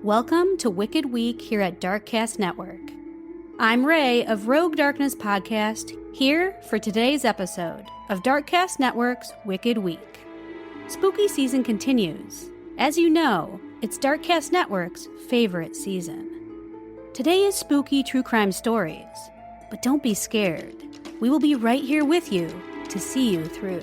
Welcome to Wicked Week here at Darkcast Network. I'm Ray of Rogue Darkness Podcast, here for today's episode of Darkcast Network's Wicked Week. Spooky season continues. As you know, it's Darkcast Network's favorite season. Today is spooky true crime stories, but don't be scared. We will be right here with you to see you through.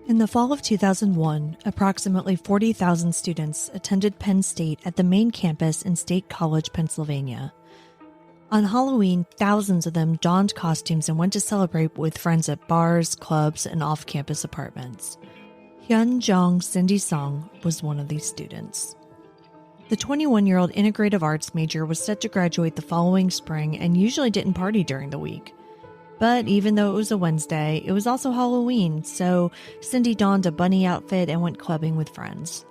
In the fall of 2001, approximately 40,000 students attended Penn State at the main campus in State College, Pennsylvania. On Halloween, thousands of them donned costumes and went to celebrate with friends at bars, clubs, and off-campus apartments. Hyun Jong Cindy Song was one of these students. The 21-year-old integrative arts major was set to graduate the following spring and usually didn't party during the week. But even though it was a Wednesday, it was also Halloween, so Cindy donned a bunny outfit and went clubbing with friends.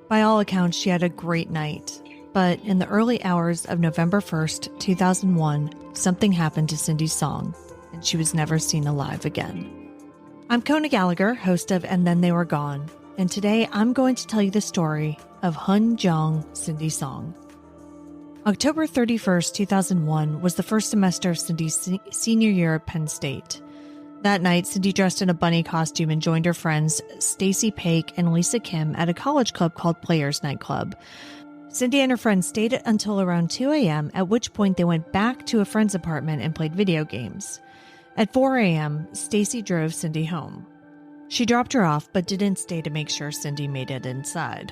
By all accounts, she had a great night. But in the early hours of November 1st, 2001, something happened to Cindy Song, and she was never seen alive again. I'm Kona Gallagher, host of And Then They Were Gone, and today I'm going to tell you the story of Hyun Jong Cindy Song. October 31st, 2001 was the first semester of Cindy's senior year at Penn State. That night, Cindy dressed in a bunny costume and joined her friends Stacy Paik and Lisa Kim at a college club called Players Nightclub. Cindy and her friends stayed until around 2 a.m., at which point they went back to a friend's apartment and played video games. At 4 a.m., Stacy drove Cindy home. She dropped her off, but didn't stay to make sure Cindy made it inside.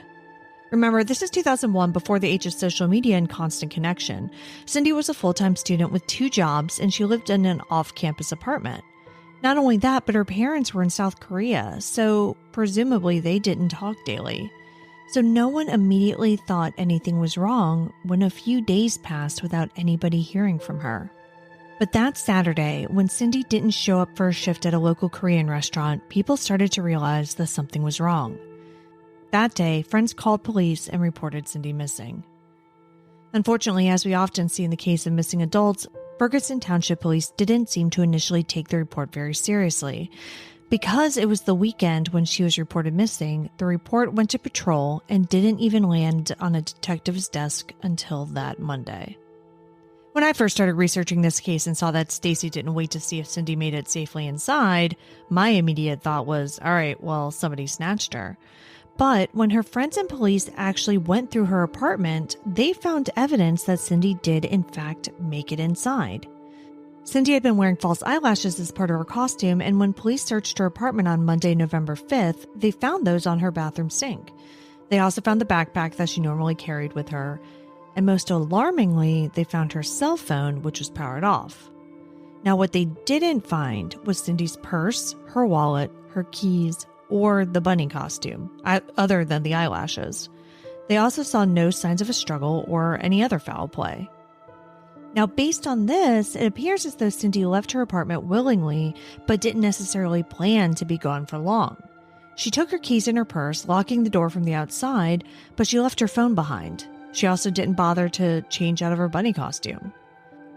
Remember, this is 2001, before the age of social media and constant connection. Cindy was a full-time student with 2 jobs, and she lived in an off-campus apartment. Not only that, but her parents were in South Korea, so presumably they didn't talk daily. So no one immediately thought anything was wrong when a few days passed without anybody hearing from her. But that Saturday, when Cindy didn't show up for a shift at a local Korean restaurant, people started to realize that something was wrong. That day, friends called police and reported Cindy missing. Unfortunately, as we often see in the case of missing adults, Ferguson Township Police didn't seem to initially take the report very seriously. Because it was the weekend when she was reported missing, the report went to patrol and didn't even land on a detective's desk until that Monday. When I first started researching this case and saw that Stacy didn't wait to see if Cindy made it safely inside, my immediate thought was, all right, well, somebody snatched her. But when her friends and police actually went through her apartment, they found evidence that Cindy did, in fact, make it inside. Cindy had been wearing false eyelashes as part of her costume, and when police searched her apartment on Monday, November 5th, they found those on her bathroom sink. They also found the backpack that she normally carried with her, and most alarmingly, they found her cell phone, which was powered off. Now, what they didn't find was Cindy's purse, her wallet, her keys, or the bunny costume, other than the eyelashes. They also saw no signs of a struggle or any other foul play. Now, based on this, it appears as though Cindy left her apartment willingly, but didn't necessarily plan to be gone for long. She took her keys in her purse, locking the door from the outside, but she left her phone behind. She also didn't bother to change out of her bunny costume.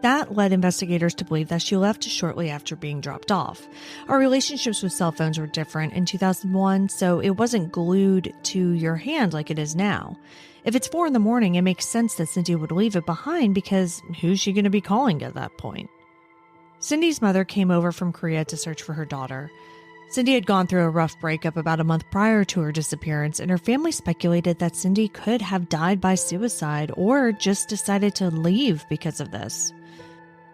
That led investigators to believe that she left shortly after being dropped off. Our relationships with cell phones were different in 2001, so it wasn't glued to your hand like it is now. If it's 4 a.m, it makes sense that Cindy would leave it behind because who's she going to be calling at that point? Cindy's mother came over from Korea to search for her daughter. Cindy had gone through a rough breakup about a month prior to her disappearance, and her family speculated that Cindy could have died by suicide or just decided to leave because of this.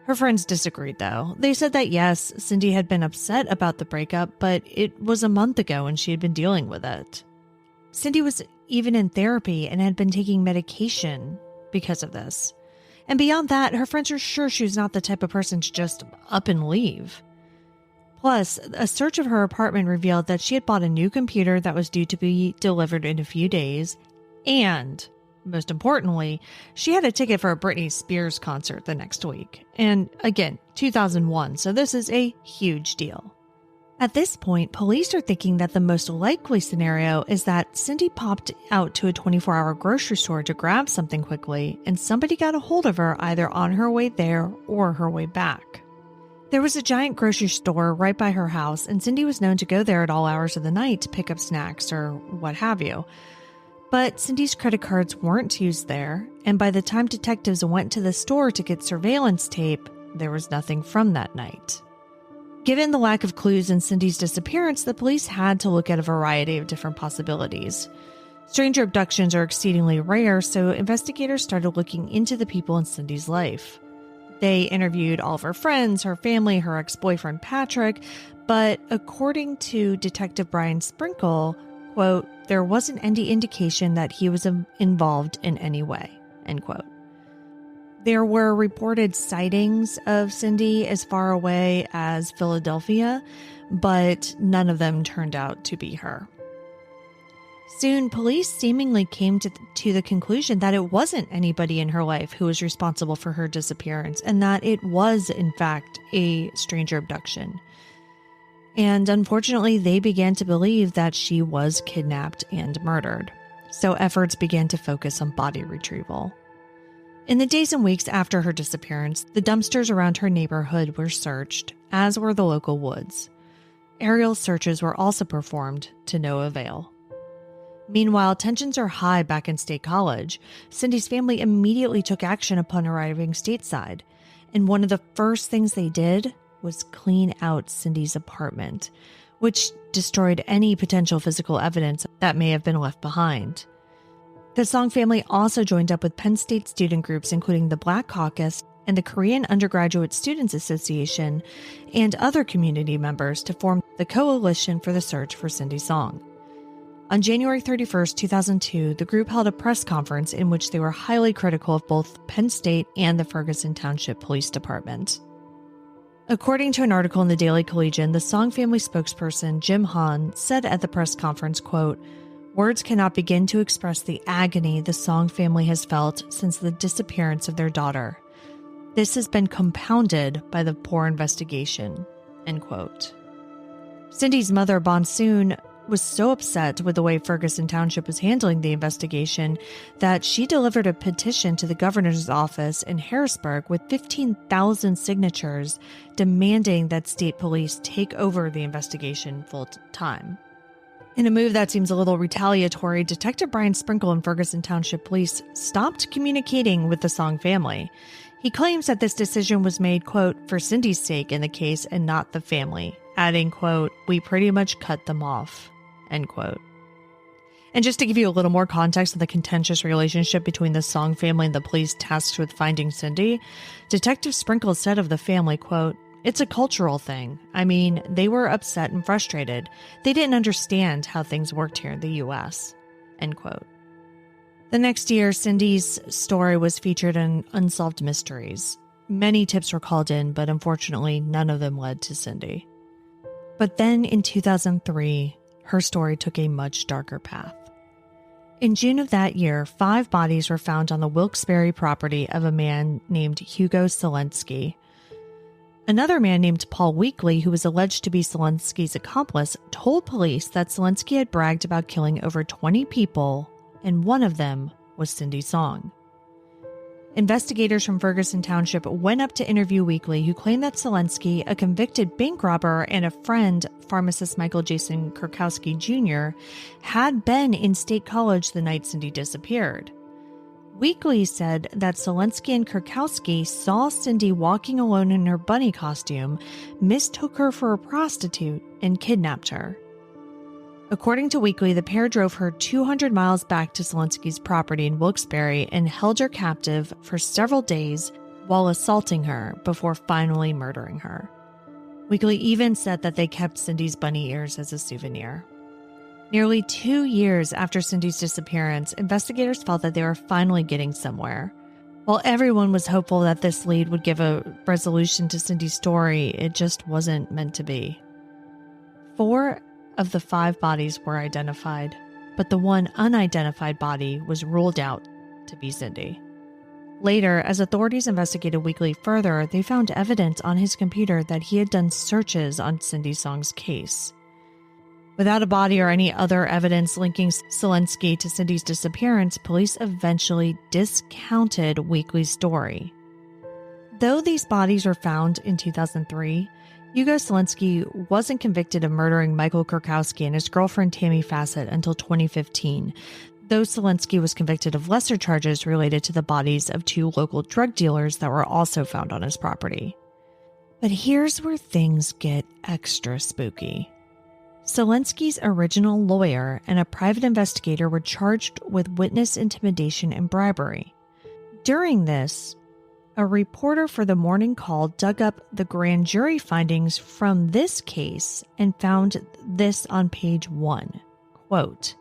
Her friends disagreed, though. They said that yes, Cindy had been upset about the breakup, but it was a month ago and she had been dealing with it. Cindy was even in therapy and had been taking medication because of this. And beyond that, her friends were sure she was not the type of person to just up and leave. Plus, a search of her apartment revealed that she had bought a new computer that was due to be delivered in a few days, and most importantly, she had a ticket for a Britney Spears concert the next week. And again, 2001, so this is a huge deal. At this point, police are thinking that the most likely scenario is that Cindy popped out to a 24-hour grocery store to grab something quickly, and somebody got a hold of her either on her way there or her way back. There was a giant grocery store right by her house, and Cindy was known to go there at all hours of the night to pick up snacks or what have you. But Cindy's credit cards weren't used there, and by the time detectives went to the store to get surveillance tape, there was nothing from that night. Given the lack of clues in Cindy's disappearance, the police had to look at a variety of different possibilities. Stranger abductions are exceedingly rare, so investigators started looking into the people in Cindy's life. They interviewed all of her friends, her family, her ex-boyfriend Patrick, but according to Detective Brian Sprinkle, quote, there wasn't any indication that he was involved in any way, end quote. There were reported sightings of Cindy as far away as Philadelphia, but none of them turned out to be her. Soon, police seemingly came to the conclusion that it wasn't anybody in her life who was responsible for her disappearance, and that it was, in fact, a stranger abduction. And unfortunately, they began to believe that she was kidnapped and murdered. So efforts began to focus on body retrieval. In the days and weeks after her disappearance, the dumpsters around her neighborhood were searched, as were the local woods. Aerial searches were also performed to no avail. Meanwhile, tensions are high back in State College. Cindy's family immediately took action upon arriving stateside, and one of the first things they did was clean out Cindy's apartment, which destroyed any potential physical evidence that may have been left behind. The Song family also joined up with Penn State student groups, including the Black Caucus and the Korean Undergraduate Students Association, and other community members to form the Coalition for the Search for Cindy Song. On January 31st, 2002, the group held a press conference in which they were highly critical of both Penn State and the Ferguson Township Police Department. According to an article in the Daily Collegian, the Song family spokesperson, Jim Hahn, said at the press conference, quote, words cannot begin to express the agony the Song family has felt since the disappearance of their daughter. This has been compounded by the poor investigation, end quote. Cindy's mother, Bonsoon, was so upset with the way Ferguson Township was handling the investigation that she delivered a petition to the governor's office in Harrisburg with 15,000 signatures demanding that state police take over the investigation full time. In a move that seems a little retaliatory, Detective Brian Sprinkle and Ferguson Township Police stopped communicating with the Song family. He claims that this decision was made, quote, for Cindy's sake in the case and not the family, adding, quote, we pretty much cut them off, end quote. And just to give you a little more context on the contentious relationship between the Song family and the police tasked with finding Cindy, Detective Sprinkle said of the family, quote, it's a cultural thing. I mean, they were upset and frustrated. They didn't understand how things worked here in the U.S., end quote. The next year, Cindy's story was featured in Unsolved Mysteries. Many tips were called in, but unfortunately, none of them led to Cindy. But then in 2003, her story took a much darker path. In June of that year, 5 bodies were found on the Wilkes-Barre property of a man named Hugo Selensky. Another man named Paul Weekly, who was alleged to be Selensky's accomplice, told police that Selensky had bragged about killing over 20 people, and one of them was Cindy Song. Investigators from Ferguson Township went up to interview Weekly, who claimed that Selensky, a convicted bank robber, and a friend, pharmacist Michael Jason Kurkowski Jr., had been in State College the night Cindy disappeared. Weekly said that Selensky and Kurkowski saw Cindy walking alone in her bunny costume, mistook her for a prostitute, and kidnapped her. According to Weekly, the pair drove her 200 miles back to Selensky's property in Wilkes-Barre and held her captive for several days while assaulting her before finally murdering her. Weekly even said that they kept Cindy's bunny ears as a souvenir. Nearly 2 years after Cindy's disappearance, investigators felt that they were finally getting somewhere. While everyone was hopeful that this lead would give a resolution to Cindy's story, it just wasn't meant to be. 4 of the 5 bodies were identified, but the one unidentified body was ruled out to be Cindy. Later, as authorities investigated Weekly further, they found evidence on his computer that he had done searches on Cindy Song's case. Without a body or any other evidence linking Selensky to Cindy's disappearance, police eventually discounted Weekly's story. though these bodies were found in 2003, Hugo Selensky wasn't convicted of murdering Michael Kurkowski and his girlfriend Tammy Fassett until 2015, though Selensky was convicted of lesser charges related to the bodies of 2 local drug dealers that were also found on his property. But here's where things get extra spooky. Selensky's original lawyer and a private investigator were charged with witness intimidation and bribery. During this, a reporter for the Morning Call dug up the grand jury findings from this case and found this on page 1. Quote,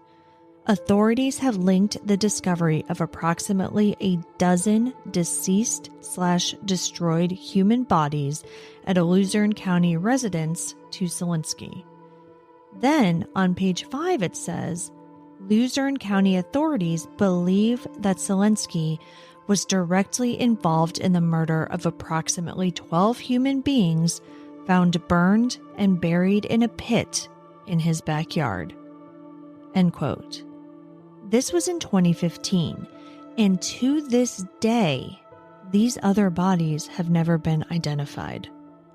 authorities have linked the discovery of approximately a dozen deceased/destroyed human bodies at a Luzerne County residence to Selensky. Then, on page 5, it says, Luzerne County authorities believe that Selensky was directly involved in the murder of approximately 12 human beings found burned and buried in a pit in his backyard. End quote. This was in 2015, and to this day, these other bodies have never been identified.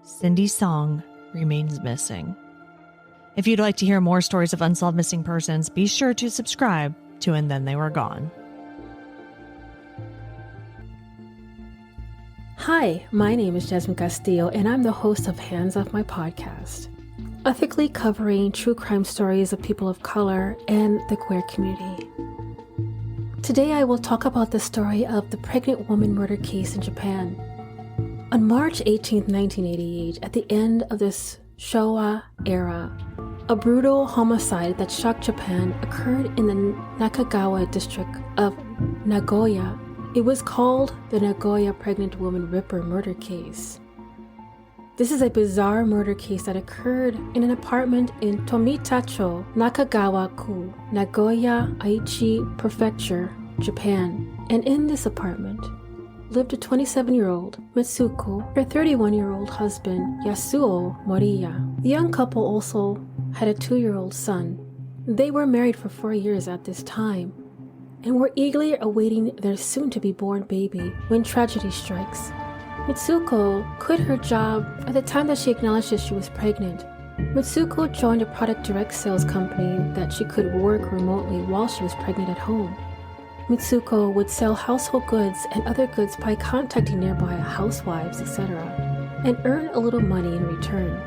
Cindy Song remains missing. If you'd like to hear more stories of unsolved missing persons, be sure to subscribe to And Then They Were Gone. Hi, my name is Jasmine Castillo, and I'm the host of Hands Off My podcast, ethically covering true crime stories of people of color and the queer community. Today I will talk about the story of the pregnant woman murder case in Japan. On March 18, 1988, at the end of this Showa era, a brutal homicide that shocked Japan occurred in the Nakagawa district of Nagoya. It was called the Nagoya Pregnant Woman Ripper Murder Case. This is a bizarre murder case that occurred in an apartment in Tomitacho, Nakagawa-ku, Nagoya, Aichi Prefecture, Japan. And in this apartment lived a 27-year-old Mitsuko, her 31-year-old husband Yasuo Moriya. The young couple also had a 2-year-old son. They were married for 4 years at this time and were eagerly awaiting their soon-to-be-born baby when tragedy strikes. Mitsuko quit her job at the time that she acknowledged that she was pregnant. Mitsuko joined a product direct sales company that she could work remotely while she was pregnant at home. Mitsuko would sell household goods and other goods by contacting nearby housewives, etc., and earn a little money in return.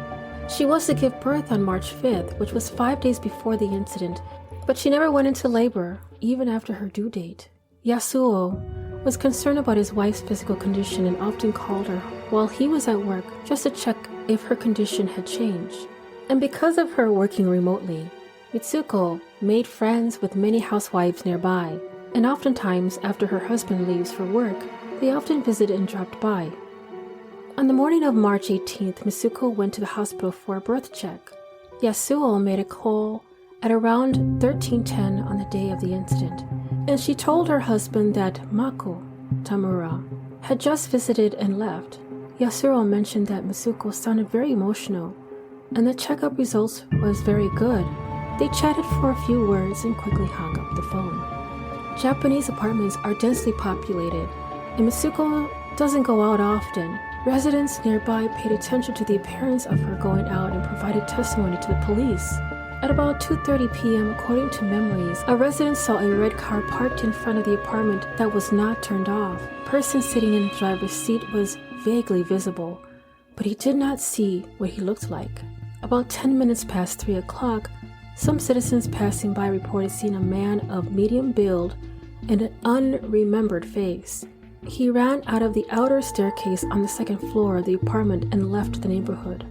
She was to give birth on March 5th, which was 5 days before the incident, but she never went into labor, even after her due date. Yasuo was concerned about his wife's physical condition and often called her while he was at work just to check if her condition had changed. And because of her working remotely, Mitsuko made friends with many housewives nearby, and oftentimes after her husband leaves for work, they often visited and dropped by. On the morning of March 18th, Mitsuko went to the hospital for a birth check. Yasuo made a call at around 13:10 on the day of the incident, and she told her husband that Mako Tamura had just visited and left. Yasuo mentioned that Mitsuko sounded very emotional, and the checkup results was very good. They chatted for a few words and quickly hung up the phone. Japanese apartments are densely populated, and Mitsuko doesn't go out often. Residents nearby paid attention to the appearance of her going out and provided testimony to the police. At about 2:30 p.m., according to memories, a resident saw a red car parked in front of the apartment that was not turned off. The person sitting in the driver's seat was vaguely visible, but he did not see what he looked like. About 10 minutes past 3 o'clock, some citizens passing by reported seeing a man of medium build and an unremembered face. He ran out of the outer staircase on the second floor of the apartment and left the neighborhood.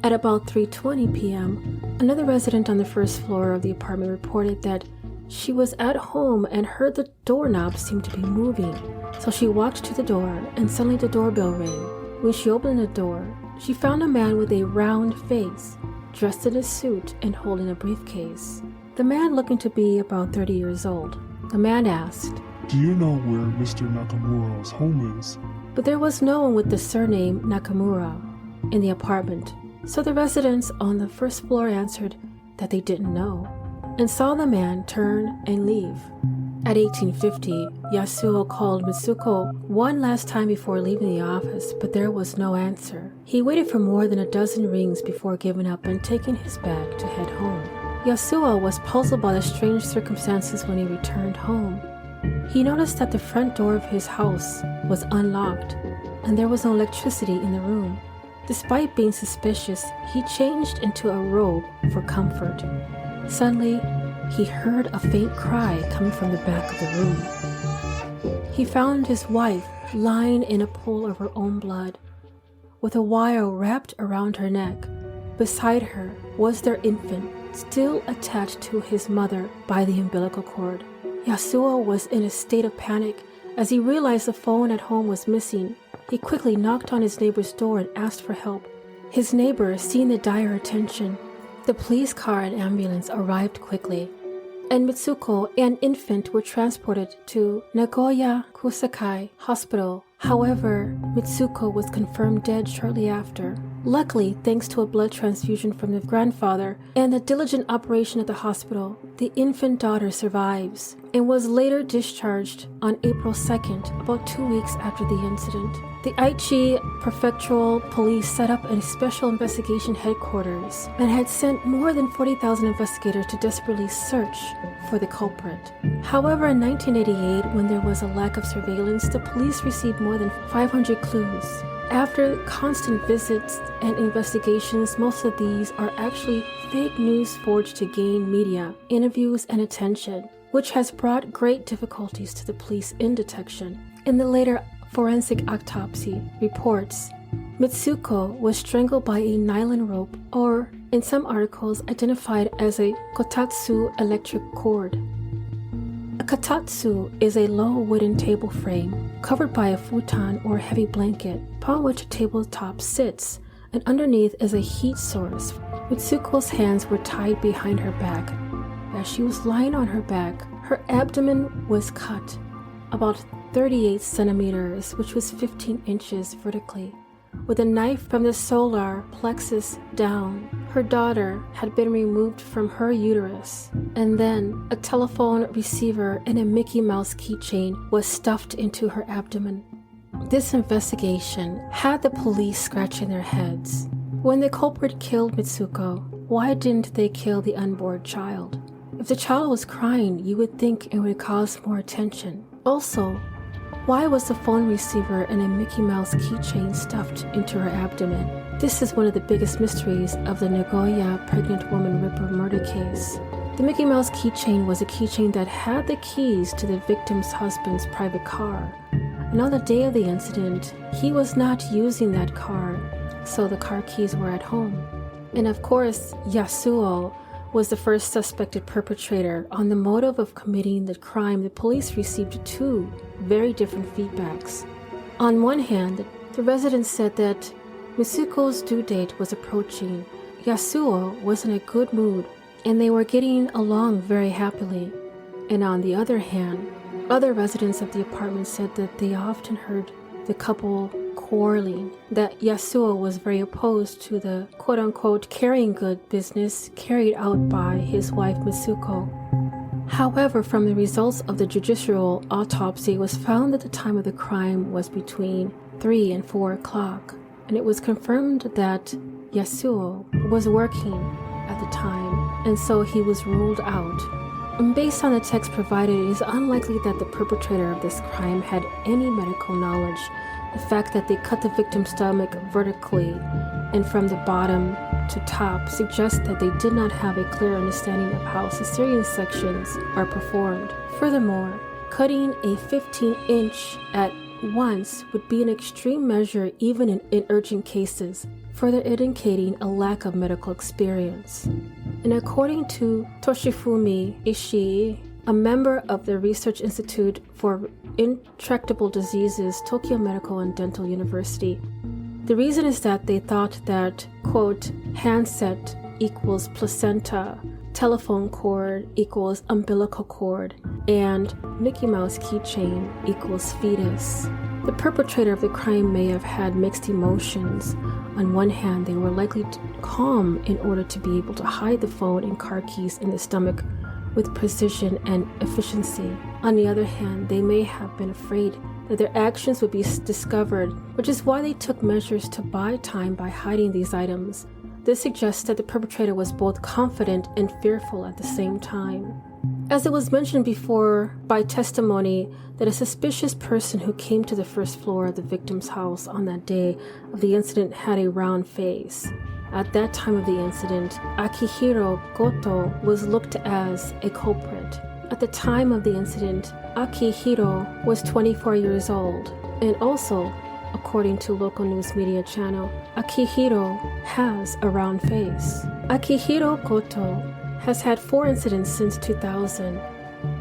At about 3:20 p.m., another resident on the first floor of the apartment reported that she was at home and heard the doorknob seem to be moving. So she walked to the door and suddenly the doorbell rang. When she opened the door, she found a man with a round face, dressed in a suit and holding a briefcase. The man looking to be about 30 years old. The man asked, "Do you know where Mr. Nakamura's home is?" But there was no one with the surname Nakamura in the apartment. So the residents on the first floor answered that they didn't know, and saw the man turn and leave. At 1850, Yasuo called Mitsuko one last time before leaving the office, but there was no answer. He waited for more than a dozen rings before giving up and taking his bag to head home. Yasuo was puzzled by the strange circumstances when he returned home. He noticed that the front door of his house was unlocked, and there was no electricity in the room. Despite being suspicious, he changed into a robe for comfort. Suddenly, he heard a faint cry coming from the back of the room. He found his wife lying in a pool of her own blood, with a wire wrapped around her neck. Beside her was their infant, still attached to his mother by the umbilical cord. Yasuo was in a state of panic. As he realized the phone at home was missing, he quickly knocked on his neighbor's door and asked for help. His neighbor, seeing the dire attention, the police car and ambulance arrived quickly, and Mitsuko and infant were transported to Nagoya Kusakai Hospital. However, Mitsuko was confirmed dead shortly after. Luckily, thanks to a blood transfusion from the grandfather and the diligent operation at the hospital, the infant daughter survives and was later discharged on April 2nd, about 2 weeks after the incident. The Aichi Prefectural Police set up a special investigation headquarters and had sent more than 40,000 investigators to desperately search for the culprit. However, in 1988, when there was a lack of surveillance, the police received more than 500 clues. After constant visits and investigations, most of these are actually fake news forged to gain media, interviews, and attention, which has brought great difficulties to the police in detection. In the later forensic autopsy reports, Mitsuko was strangled by a nylon rope, or in some articles identified as a kotatsu electric cord. A kotatsu is a low wooden table frame covered by a futon or heavy blanket upon which a tabletop sits, and underneath is a heat source. Mitsuko's hands were tied behind her back. As she was lying on her back, her abdomen was cut about 38 centimeters, which was 15 inches vertically, with a knife from the solar plexus down. Her daughter had been removed from her uterus, and then a telephone receiver and a Mickey Mouse keychain was stuffed into her abdomen. This investigation had the police scratching their heads. When the culprit killed Mitsuko, why didn't they kill the unborn child? If the child was crying, you would think it would cause more attention. Also, why was the phone receiver and a Mickey Mouse keychain stuffed into her abdomen? This is one of the biggest mysteries of the Nagoya pregnant woman Ripper murder case. The Mickey Mouse keychain was a keychain that had the keys to the victim's husband's private car. And on the day of the incident, he was not using that car, so the car keys were at home. And of course, Yasuo was the first suspected perpetrator. On the motive of committing the crime, the police received two very different feedbacks. On one hand, the residents said that Mitsuko's due date was approaching. Yasuo was in a good mood, and they were getting along very happily. And on the other hand, other residents of the apartment said that they often heard the couple quarreling, that Yasuo was very opposed to the quote-unquote carrying good business carried out by his wife Mitsuko. However, from the results of the judicial autopsy, it was found that the time of the crime was between 3 and 4 o'clock, and it was confirmed that Yasuo was working at the time, and so he was ruled out. And based on the text provided, it is unlikely that the perpetrator of this crime had any medical knowledge. The fact that they cut the victim's stomach vertically and from the bottom to top suggests that they did not have a clear understanding of how cesarean sections are performed. Furthermore, cutting a 15-inch at once would be an extreme measure even in urgent cases, further indicating a lack of medical experience. And according to Toshifumi Ishii, a member of the Research Institute for Intractable Diseases, Tokyo Medical and Dental University, the reason is that they thought that, quote, handset equals placenta, telephone cord equals umbilical cord, and Mickey Mouse keychain equals fetus. The perpetrator of the crime may have had mixed emotions. On one hand, they were likely calm in order to be able to hide the phone and car keys in the stomach with precision and efficiency. On the other hand, they may have been afraid that their actions would be discovered, which is why they took measures to buy time by hiding these items. This suggests that the perpetrator was both confident and fearful at the same time. As it was mentioned before by testimony that a suspicious person who came to the first floor of the victim's house on that day of the incident had a round face. At that time of the incident, Akihiro Goto was looked as a culprit. At the time of the incident, Akihiro was 24 years old, and also, according to local news media channel, Akihiro has a round face. Akihiro Goto has had 4 incidents since 2000.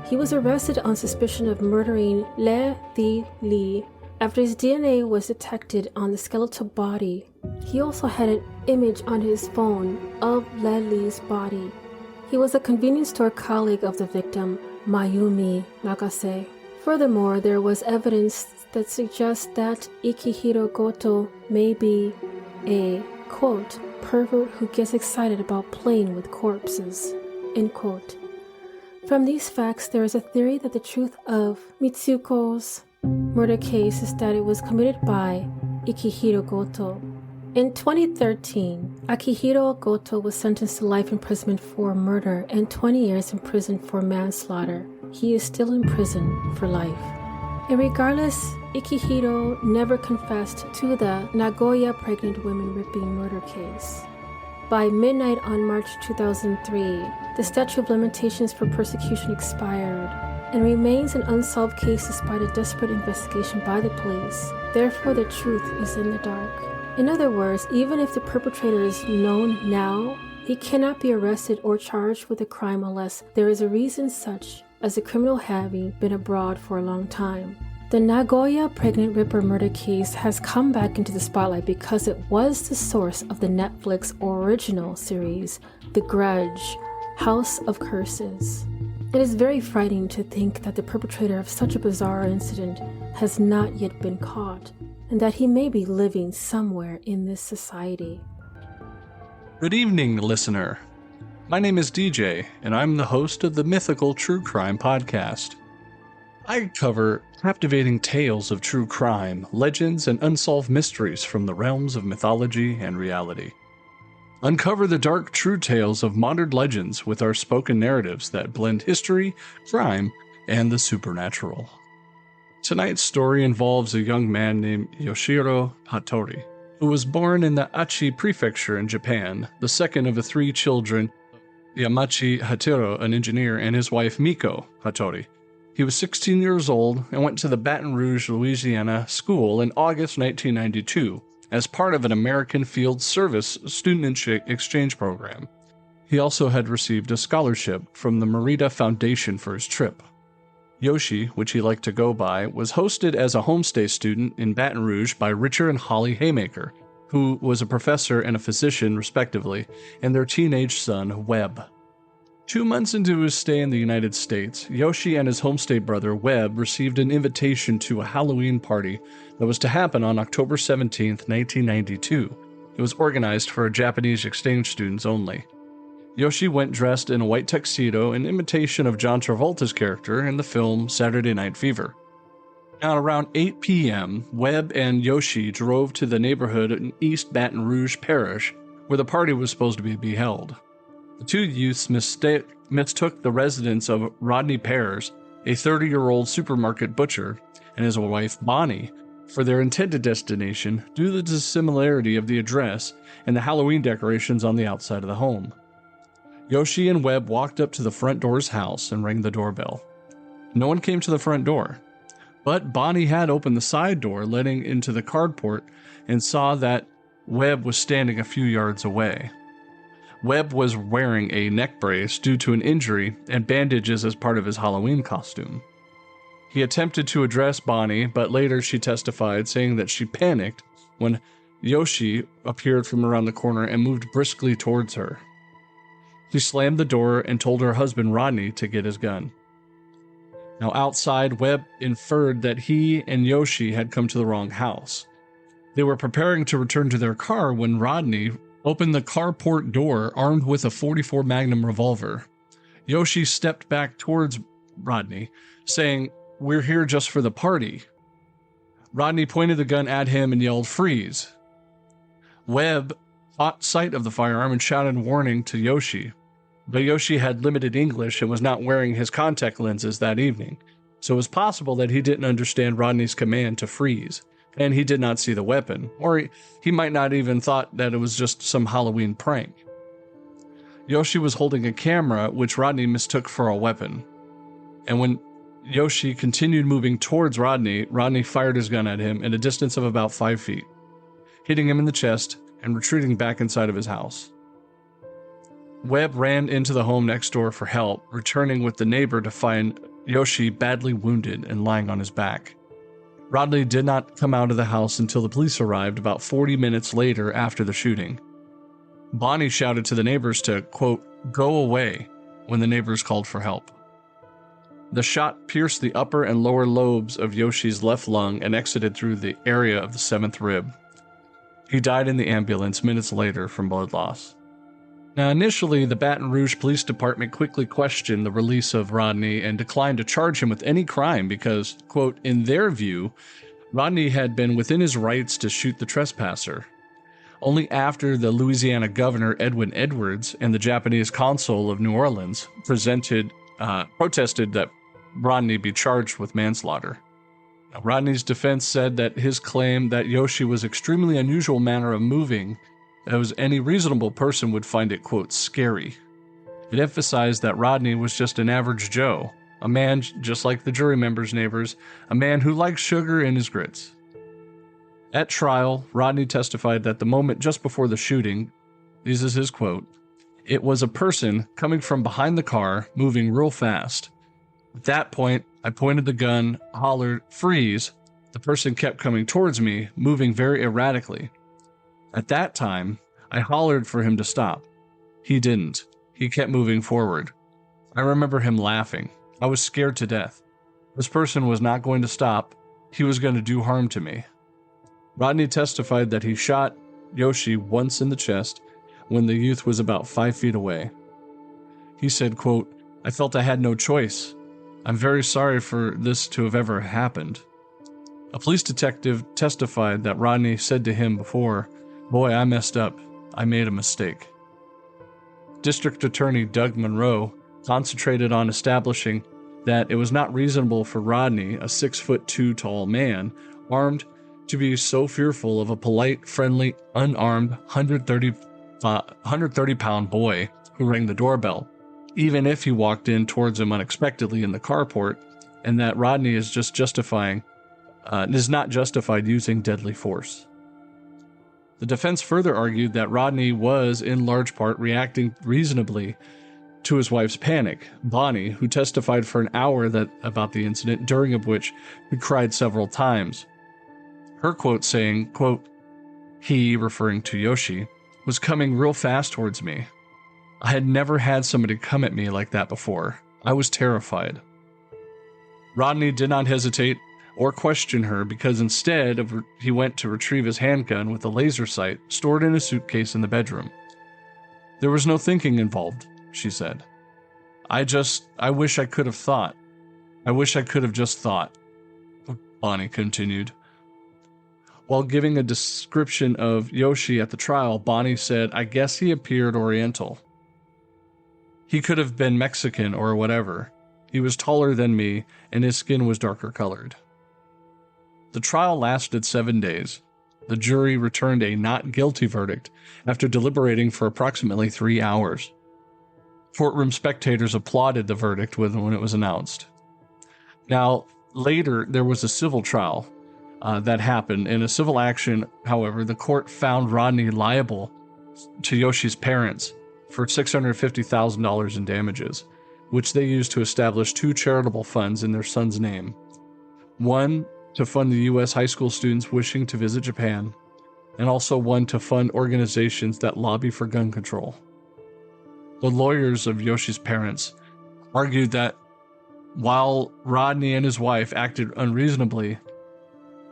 He was arrested on suspicion of murdering Le Di Li after his DNA was detected on the skeletal body. He also had an image on his phone of Le Li's body. He was a convenience store colleague of the victim, Mayumi Nagase. Furthermore, there was evidence that suggests that Akihiro Goto may be a, quote, pervert who gets excited about playing with corpses, end quote. From these facts, there is a theory that the truth of Mitsuko's murder case is that it was committed by Akihiro Goto. In 2013, Akihiro Goto was sentenced to life imprisonment for murder and 20 years in prison for manslaughter. He is still in prison for life. And regardless, Akihiro never confessed to the Nagoya pregnant women raping murder case. By midnight on March 2003, the statute of limitations for persecution expired and remains an unsolved case despite a desperate investigation by the police. Therefore, the truth is in the dark. In other words, even if the perpetrator is known now, he cannot be arrested or charged with a crime unless there is a reason such as the criminal having been abroad for a long time. The Nagoya pregnant ripper murder case has come back into the spotlight because it was the source of the Netflix original series, The Grudge, House of Curses. It is very frightening to think that the perpetrator of such a bizarre incident has not yet been caught, and that he may be living somewhere in this society. Good evening, listener. My name is DJ, and I'm the host of the Mythical True Crime Podcast. I cover captivating tales of true crime, legends, and unsolved mysteries from the realms of mythology and reality. Uncover the dark true tales of modern legends with our spoken narratives that blend history, crime, and the supernatural. Tonight's story involves a young man named Yoshiro Hattori, who was born in the Aichi Prefecture in Japan, the second of the 3 children, Yamachi Hatiro, an engineer, and his wife Miko Hattori. He was 16 years old and went to the Baton Rouge, Louisiana school in August 1992 as part of an American Field Service student exchange program. He also had received a scholarship from the Merida Foundation for his trip. Yoshi, which he liked to go by, was hosted as a homestay student in Baton Rouge by Richard and Holly Haymaker, who was a professor and a physician, respectively, and their teenage son, Webb. 2 months into his stay in the United States, Yoshi and his homestay brother, Webb, received an invitation to a Halloween party that was to happen on October 17, 1992. It was organized for Japanese exchange students only. Yoshi went dressed in a white tuxedo in imitation of John Travolta's character in the film Saturday Night Fever. At around 8 p.m., Webb and Yoshi drove to the neighborhood in East Baton Rouge Parish, where the party was supposed to be held. The 2 youths mistook the residence of Rodney Pears, a 30-year-old supermarket butcher, and his wife Bonnie, for their intended destination due to the similarity of the address and the Halloween decorations on the outside of the home. Yoshi and Webb walked up to the front door's house and rang the doorbell. No one came to the front door, but Bonnie had opened the side door letting into the carport and saw that Webb was standing a few yards away. Webb was wearing a neck brace due to an injury and bandages as part of his Halloween costume. He attempted to address Bonnie, but later she testified, saying that she panicked when Yoshi appeared from around the corner and moved briskly towards her. She slammed the door and told her husband Rodney to get his gun. Now outside, Webb inferred that he and Yoshi had come to the wrong house. They were preparing to return to their car when Rodney opened the carport door armed with a .44 Magnum revolver. Yoshi stepped back towards Rodney, saying, "We're here just for the party." Rodney pointed the gun at him and yelled, "Freeze." Webb caught sight of the firearm and shouted warning to Yoshi. But Yoshi had limited English and was not wearing his contact lenses that evening, so it was possible that he didn't understand Rodney's command to freeze, and he did not see the weapon, or he might not even thought that it was just some Halloween prank. Yoshi was holding a camera, which Rodney mistook for a weapon. And when Yoshi continued moving towards Rodney, Rodney fired his gun at him at a distance of about 5 feet, hitting him in the chest and retreating back inside of his house. Webb ran into the home next door for help, returning with the neighbor to find Yoshi badly wounded and lying on his back. Rodney did not come out of the house until the police arrived about 40 minutes later after the shooting. Bonnie shouted to the neighbors to, quote, "go away," when the neighbors called for help. The shot pierced the upper and lower lobes of Yoshi's left lung and exited through the area of the 7th rib. He died in the ambulance minutes later from blood loss. Now, initially, the Baton Rouge Police Department quickly questioned the release of Rodney and declined to charge him with any crime because, quote, in their view, Rodney had been within his rights to shoot the trespasser. Only after the Louisiana Governor Edwin Edwards and the Japanese Consul of New Orleans protested that Rodney be charged with manslaughter. Now, Rodney's defense said that his claim that Yoshi was extremely unusual manner of moving, as any reasonable person would find it, quote, scary. It emphasized that Rodney was just an average Joe, a man just like the jury members' neighbors, a man who liked sugar in his grits. At trial, Rodney testified that the moment just before the shooting, this is his quote, "it was a person coming from behind the car, moving real fast. At that point, I pointed the gun, hollered, 'freeze.' The person kept coming towards me, moving very erratically. At that time, I hollered for him to stop. He didn't. He kept moving forward. I remember him laughing. I was scared to death. This person was not going to stop. He was going to do harm to me." Rodney testified that he shot Yoshi once in the chest when the youth was about 5 feet away. He said, quote, "I felt I had no choice. I'm very sorry for this to have ever happened." A police detective testified that Rodney said to him before, "Boy, I messed up. I made a mistake." District Attorney Doug Monroe concentrated on establishing that it was not reasonable for Rodney, a 6'2" tall man, armed, to be so fearful of a polite, friendly, unarmed 130-pound boy who rang the doorbell, even if he walked in towards him unexpectedly in the carport, and that Rodney is not justified using deadly force. The defense further argued that Rodney was, in large part, reacting reasonably to his wife's panic, Bonnie, who testified for an hour about the incident, during of which he cried several times. Her quote saying, quote, "he," referring to Yoshi, "was coming real fast towards me. I had never had somebody come at me like that before. I was terrified." Rodney did not hesitate or question her because instead he went to retrieve his handgun with a laser sight stored in a suitcase in the bedroom. "There was no thinking involved," she said. I wish I could have thought. I wish I could have just thought," Bonnie continued. While giving a description of Yoshi at the trial, Bonnie said, "I guess he appeared Oriental. He could have been Mexican or whatever. He was taller than me, and his skin was darker colored." The trial lasted 7 days. The jury returned a not guilty verdict after deliberating for approximately 3 hours. Courtroom spectators applauded the verdict when it was announced. Now, later, there was a civil trial that happened. In a civil action, however, the court found Rodney liable to Yoshi's parents for $650,000 in damages, which they used to establish 2 charitable funds in their son's name. One to fund the U.S. high school students wishing to visit Japan, and also one to fund organizations that lobby for gun control. The lawyers of Yoshi's parents argued that while Rodney and his wife acted unreasonably,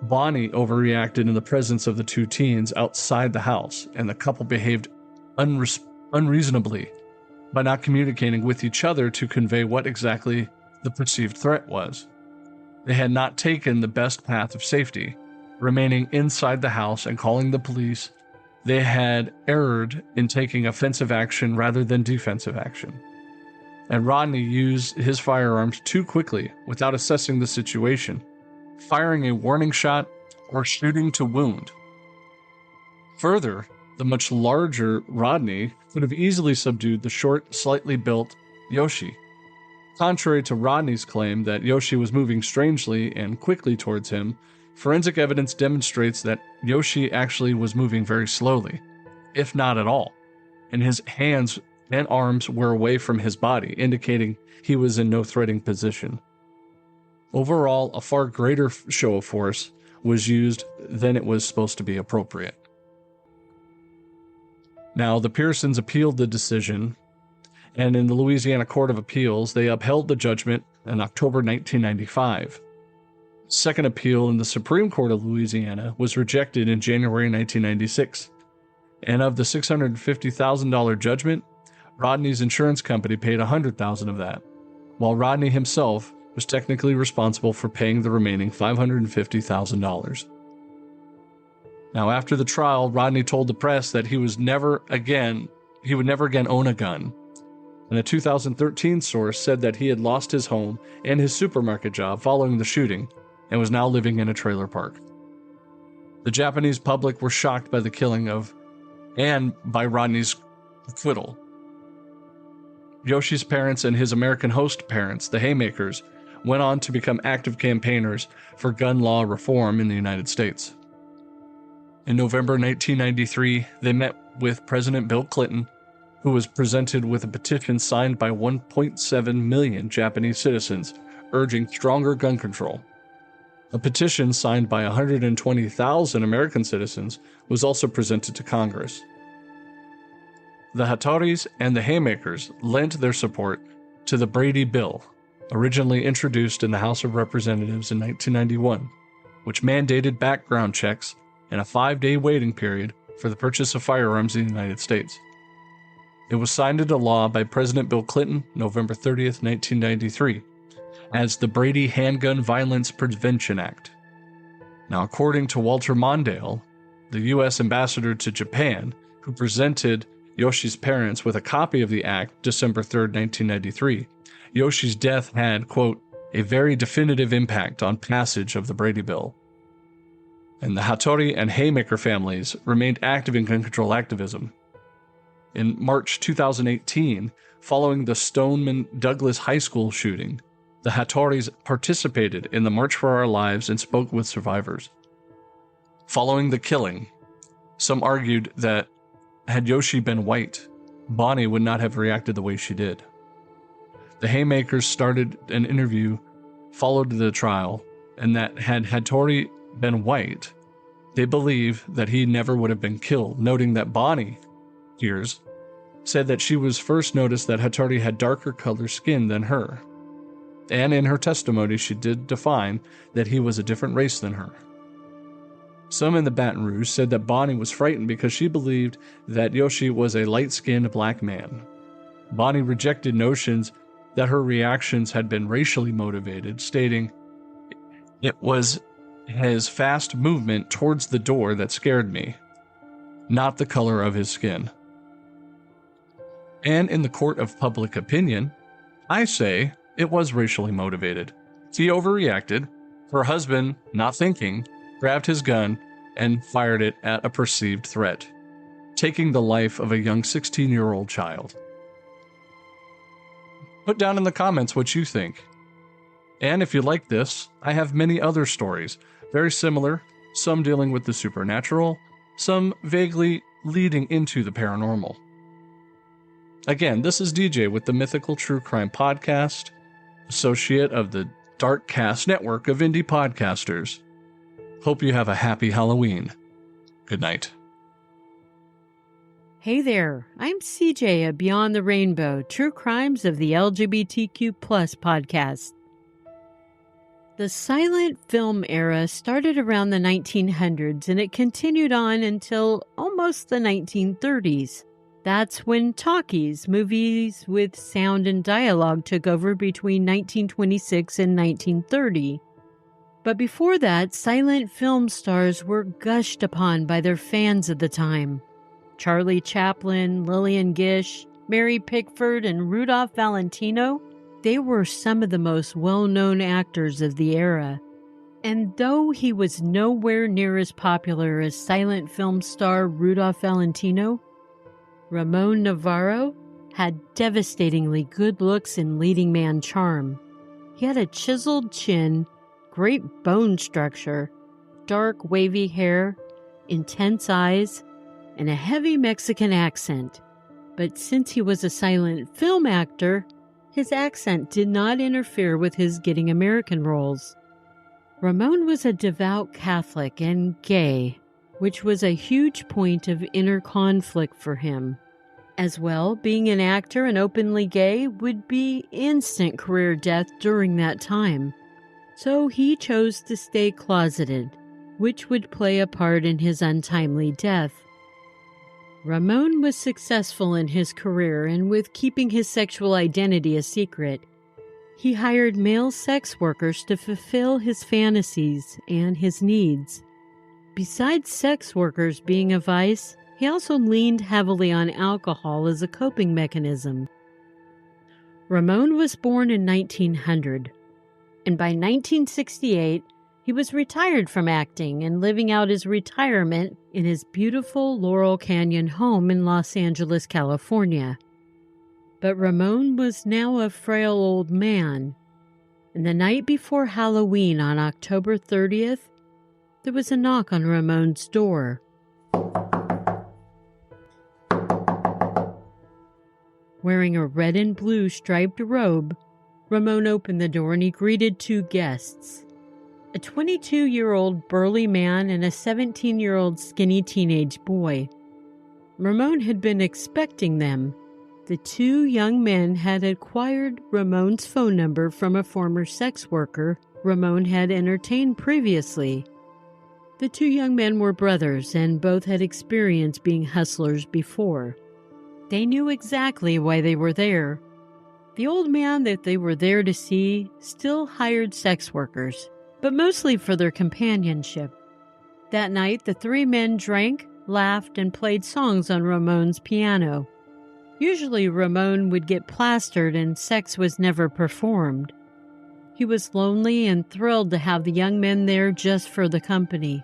Bonnie overreacted in the presence of the 2 teens outside the house, and the couple behaved unreasonably by not communicating with each other to convey what exactly the perceived threat was. They had not taken the best path of safety, remaining inside the house and calling the police. They had erred in taking offensive action rather than defensive action. And Rodney used his firearms too quickly without assessing the situation, firing a warning shot or shooting to wound. Further, the much larger Rodney could have easily subdued the short, slightly built Yoshi. Contrary to Rodney's claim that Yoshi was moving strangely and quickly towards him, forensic evidence demonstrates that Yoshi actually was moving very slowly, if not at all, and his hands and arms were away from his body, indicating he was in no threatening position. Overall, a far greater show of force was used than it was supposed to be appropriate. Now, the Pearsons appealed the decision, and in the Louisiana Court of Appeals, they upheld the judgment in October 1995. Second appeal in the Supreme Court of Louisiana was rejected in January 1996, and of the $650,000 judgment, Rodney's insurance company paid $100,000 of that, while Rodney himself was technically responsible for paying the remaining $550,000. Now, after the trial, Rodney told the press that he would never again own a gun. And a 2013 source said that he had lost his home and his supermarket job following the shooting and was now living in a trailer park. The Japanese public were shocked by the killing and by Rodney's acquittal. Yoshi's parents and his American host parents, the Haymakers, went on to become active campaigners for gun law reform in the United States. In November 1993, they met with President Bill Clinton, who was presented with a petition signed by 1.7 million Japanese citizens urging stronger gun control. A petition signed by 120,000 American citizens was also presented to Congress. The Hattoris and the Haymakers lent their support to the Brady Bill, originally introduced in the House of Representatives in 1991, which mandated background checks and a 5-day waiting period for the purchase of firearms in the United States. It was signed into law by President Bill Clinton November 30th, 1993, as the Brady Handgun Violence Prevention Act. Now, according to Walter Mondale, the U.S. ambassador to Japan, who presented Yoshi's parents with a copy of the act December 3rd, 1993, Yoshi's death had, quote, a very definitive impact on passage of the Brady Bill. And the Hattori and Haymaker families remained active in gun control activism. In March 2018, following the Stoneman Douglas High School shooting, the Hattoris participated in the March for Our Lives and spoke with survivors. Following the killing, some argued that had Yoshi been white, Bonnie would not have reacted the way she did. The Haymakers started an interview, followed the trial, and that had Hattori been white, they believe that he never would have been killed, noting that Bonnie Hears said that she was first noticed that Hattori had darker colored skin than her, and in her testimony she did define that he was a different race than her. Some in the Baton Rouge said that Bonnie was frightened because she believed that Yoshi was a light-skinned black man. Bonnie rejected notions that her reactions had been racially motivated, stating, "It was his fast movement towards the door that scared me, not the color of his skin." And in the court of public opinion, I say it was racially motivated. He overreacted. Her husband, not thinking, grabbed his gun and fired it at a perceived threat, taking the life of a young 16-year-old child. Put down in the comments what you think. And if you like this, I have many other stories, very similar, some dealing with the supernatural, some vaguely leading into the paranormal. Again, this is DJ with the Mythical True Crime Podcast, associate of the Darkcast Network of indie podcasters. Hope you have a happy Halloween. Good night. Hey there, I'm CJ of Beyond the Rainbow, True Crimes of the LGBTQ+ podcast. The silent film era started around the 1900s and it continued on until almost the 1930s. That's when talkies, movies with sound and dialogue, took over between 1926 and 1930. But before that, silent film stars were gushed upon by their fans of the time. Charlie Chaplin, Lillian Gish, Mary Pickford, and Rudolph Valentino, they were some of the most well-known actors of the era. And though he was nowhere near as popular as silent film star Rudolph Valentino, Ramon Navarro had devastatingly good looks and leading man charm. He had a chiseled chin, great bone structure, dark wavy hair, intense eyes, and a heavy Mexican accent. But since he was a silent film actor, his accent did not interfere with his getting American roles. Ramon was a devout Catholic and gay, which was a huge point of inner conflict for him. As well, being an actor and openly gay would be instant career death during that time. So he chose to stay closeted, which would play a part in his untimely death. Ramon was successful in his career and with keeping his sexual identity a secret. He hired male sex workers to fulfill his fantasies and his needs. Besides sex workers being a vice, he also leaned heavily on alcohol as a coping mechanism. Ramon was born in 1900, and by 1968, he was retired from acting and living out his retirement in his beautiful Laurel Canyon home in Los Angeles, California. But Ramon was now a frail old man, and the night before Halloween on October 30th, there was a knock on Ramon's door. Wearing a red and blue striped robe, Ramon opened the door and he greeted two guests, a 22-year-old burly man and a 17-year-old skinny teenage boy. Ramon had been expecting them. The two young men had acquired Ramon's phone number from a former sex worker Ramon had entertained previously. The two young men were brothers and both had experienced being hustlers before. They knew exactly why they were there. The old man that they were there to see still hired sex workers, but mostly for their companionship. That night, the three men drank, laughed, and played songs on Ramon's piano. Usually, Ramon would get plastered and sex was never performed. He was lonely and thrilled to have the young men there just for the company.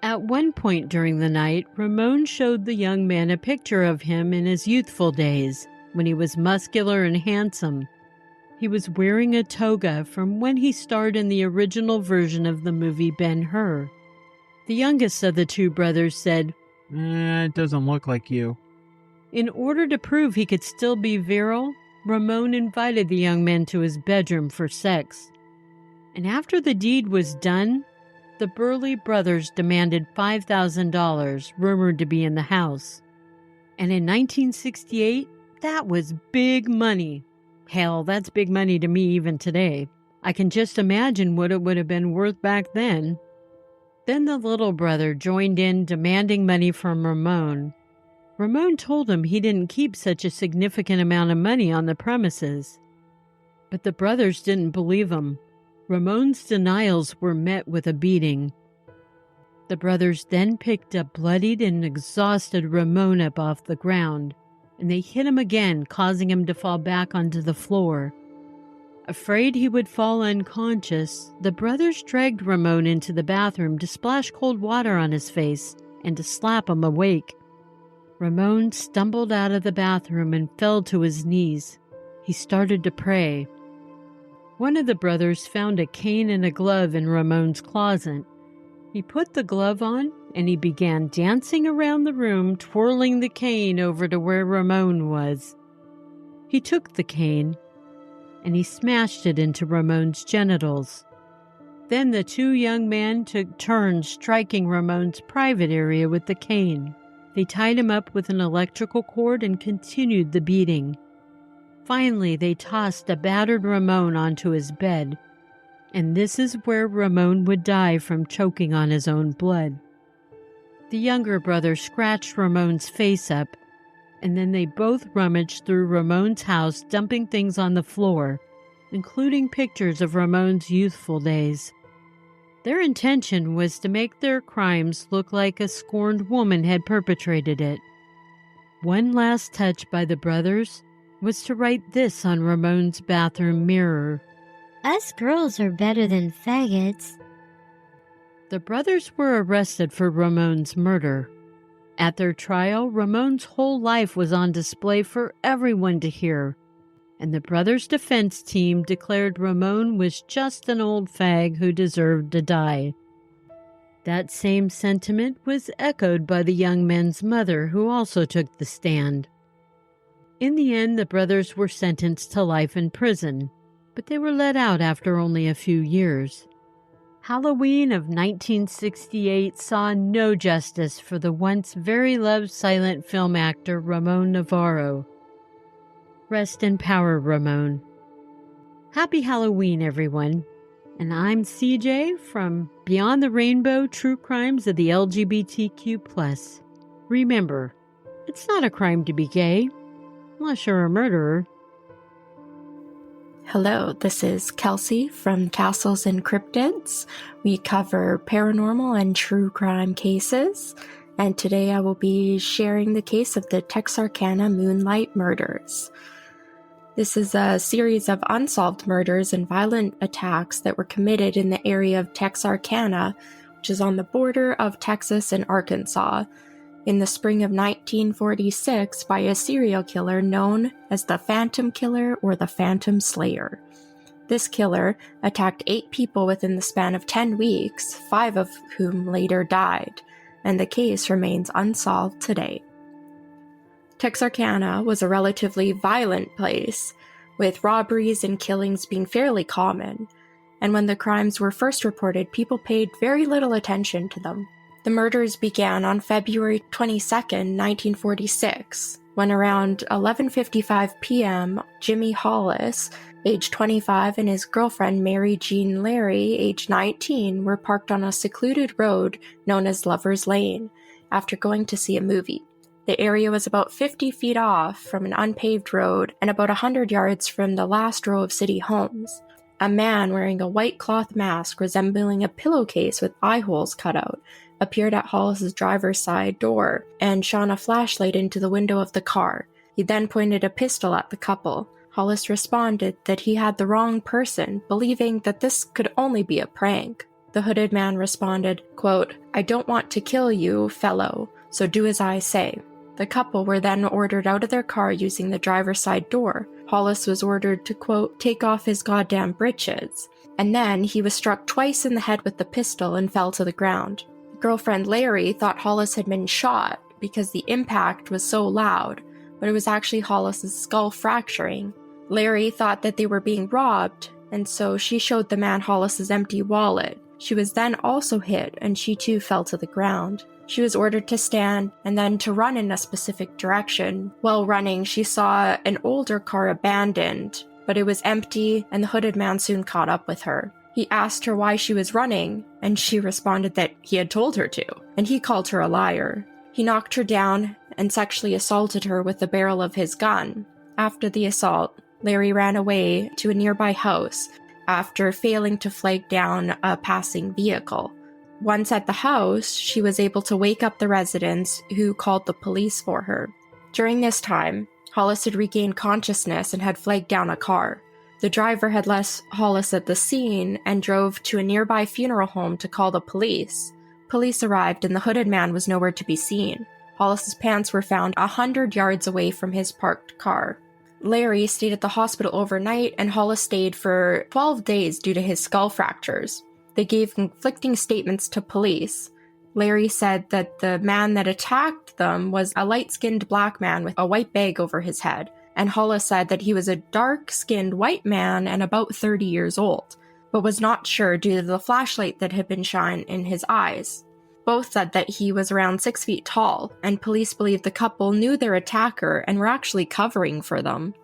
At one point during the night, Ramon showed the young men a picture of him in his youthful days, when he was muscular and handsome. He was wearing a toga from when he starred in the original version of the movie Ben-Hur. The youngest of the two brothers said, It doesn't look like you. In order to prove he could still be virile, Ramon invited the young men to his bedroom for sex. And after the deed was done, the Burley brothers demanded $5,000, rumored to be in the house. And in 1968, that was big money. Hell, that's big money to me even today. I can just imagine what it would have been worth back then. Then the little brother joined in, demanding money from Ramon. Ramon told him he didn't keep such a significant amount of money on the premises. But the brothers didn't believe him. Ramon's denials were met with a beating. The brothers then picked up bloodied and exhausted Ramon up off the ground, and they hit him again, causing him to fall back onto the floor. Afraid he would fall unconscious, the brothers dragged Ramon into the bathroom to splash cold water on his face and to slap him awake. Ramon stumbled out of the bathroom and fell to his knees. He started to pray. One of the brothers found a cane and a glove in Ramon's closet. He put the glove on and he began dancing around the room, twirling the cane over to where Ramon was. He took the cane and he smashed it into Ramon's genitals. Then the two young men took turns striking Ramon's private area with the cane. They tied him up with an electrical cord and continued the beating. Finally, they tossed a battered Ramon onto his bed, and this is where Ramon would die from choking on his own blood. The younger brother scratched Ramon's face up, and then they both rummaged through Ramon's house, dumping things on the floor, including pictures of Ramon's youthful days. Their intention was to make their crimes look like a scorned woman had perpetrated it. One last touch by the brothers was to write this on Ramon's bathroom mirror: "Us girls are better than faggots." The brothers were arrested for Ramon's murder. At their trial, Ramon's whole life was on display for everyone to hear, and the brothers' defense team declared Ramon was just an old fag who deserved to die. That same sentiment was echoed by the young men's mother, who also took the stand. In the end, the brothers were sentenced to life in prison, but they were let out after only a few years. Halloween of 1968 saw no justice for the once very loved silent film actor Ramon Navarro. Rest in power, Ramon. Happy Halloween, everyone. And I'm CJ from Beyond the Rainbow True Crimes of the LGBTQ+. Remember, it's not a crime to be gay, unless you're a murderer. Hello, this is Kelsey from Castles and Cryptids. We cover paranormal and true crime cases, and today I will be sharing the case of the Texarkana Moonlight Murders. This is a series of unsolved murders and violent attacks that were committed in the area of Texarkana, which is on the border of Texas and Arkansas, in the spring of 1946 by a serial killer known as the Phantom Killer or the Phantom Slayer. This killer attacked 8 people within the span of 10 weeks, 5 of whom later died, and the case remains unsolved today. Texarkana was a relatively violent place, with robberies and killings being fairly common, and when the crimes were first reported, people paid very little attention to them. The murders began on February 22nd, 1946, when around 11:55 p.m., Jimmy Hollis, age 25, and his girlfriend Mary Jean Larry, age 19, were parked on a secluded road known as Lover's Lane after going to see a movie. The area was about 50 feet off from an unpaved road and about 100 yards from the last row of city homes. A man wearing a white cloth mask resembling a pillowcase with eye holes cut out appeared at Hollis's driver's side door and shone a flashlight into the window of the car. He then pointed a pistol at the couple. Hollis responded that he had the wrong person, believing that this could only be a prank. The hooded man responded, quote, "I don't want to kill you, fellow, so do as I say." The couple were then ordered out of their car using the driver's side door. Hollis was ordered to, quote, "take off his goddamn britches." And then he was struck twice in the head with the pistol and fell to the ground. Girlfriend Larry thought Hollis had been shot because the impact was so loud, but it was actually Hollis's skull fracturing. Larry thought that they were being robbed, and so she showed the man Hollis's empty wallet. She was then also hit, and she too fell to the ground. She was ordered to stand and then to run in a specific direction. While running, she saw an older car abandoned, but it was empty, and the hooded man soon caught up with her. He asked her why she was running, and she responded that he had told her to, and he called her a liar. He knocked her down and sexually assaulted her with the barrel of his gun. After the assault, Larry ran away to a nearby house after failing to flag down a passing vehicle. Once at the house, she was able to wake up the residents, who called the police for her. During this time, Hollis had regained consciousness and had flagged down a car. The driver had left Hollis at the scene and drove to a nearby funeral home to call the police. Police arrived and the hooded man was nowhere to be seen. Hollis's pants were found 100 yards away from his parked car. Larry stayed at the hospital overnight, and Hollis stayed for 12 days due to his skull fractures. They gave conflicting statements to police. Larry said that the man that attacked them was a light-skinned black man with a white bag over his head, and Hollis said that he was a dark-skinned white man and about 30 years old, but was not sure due to the flashlight that had been shined in his eyes. Both said that he was around 6 feet tall, and police believed the couple knew their attacker and were actually covering for them.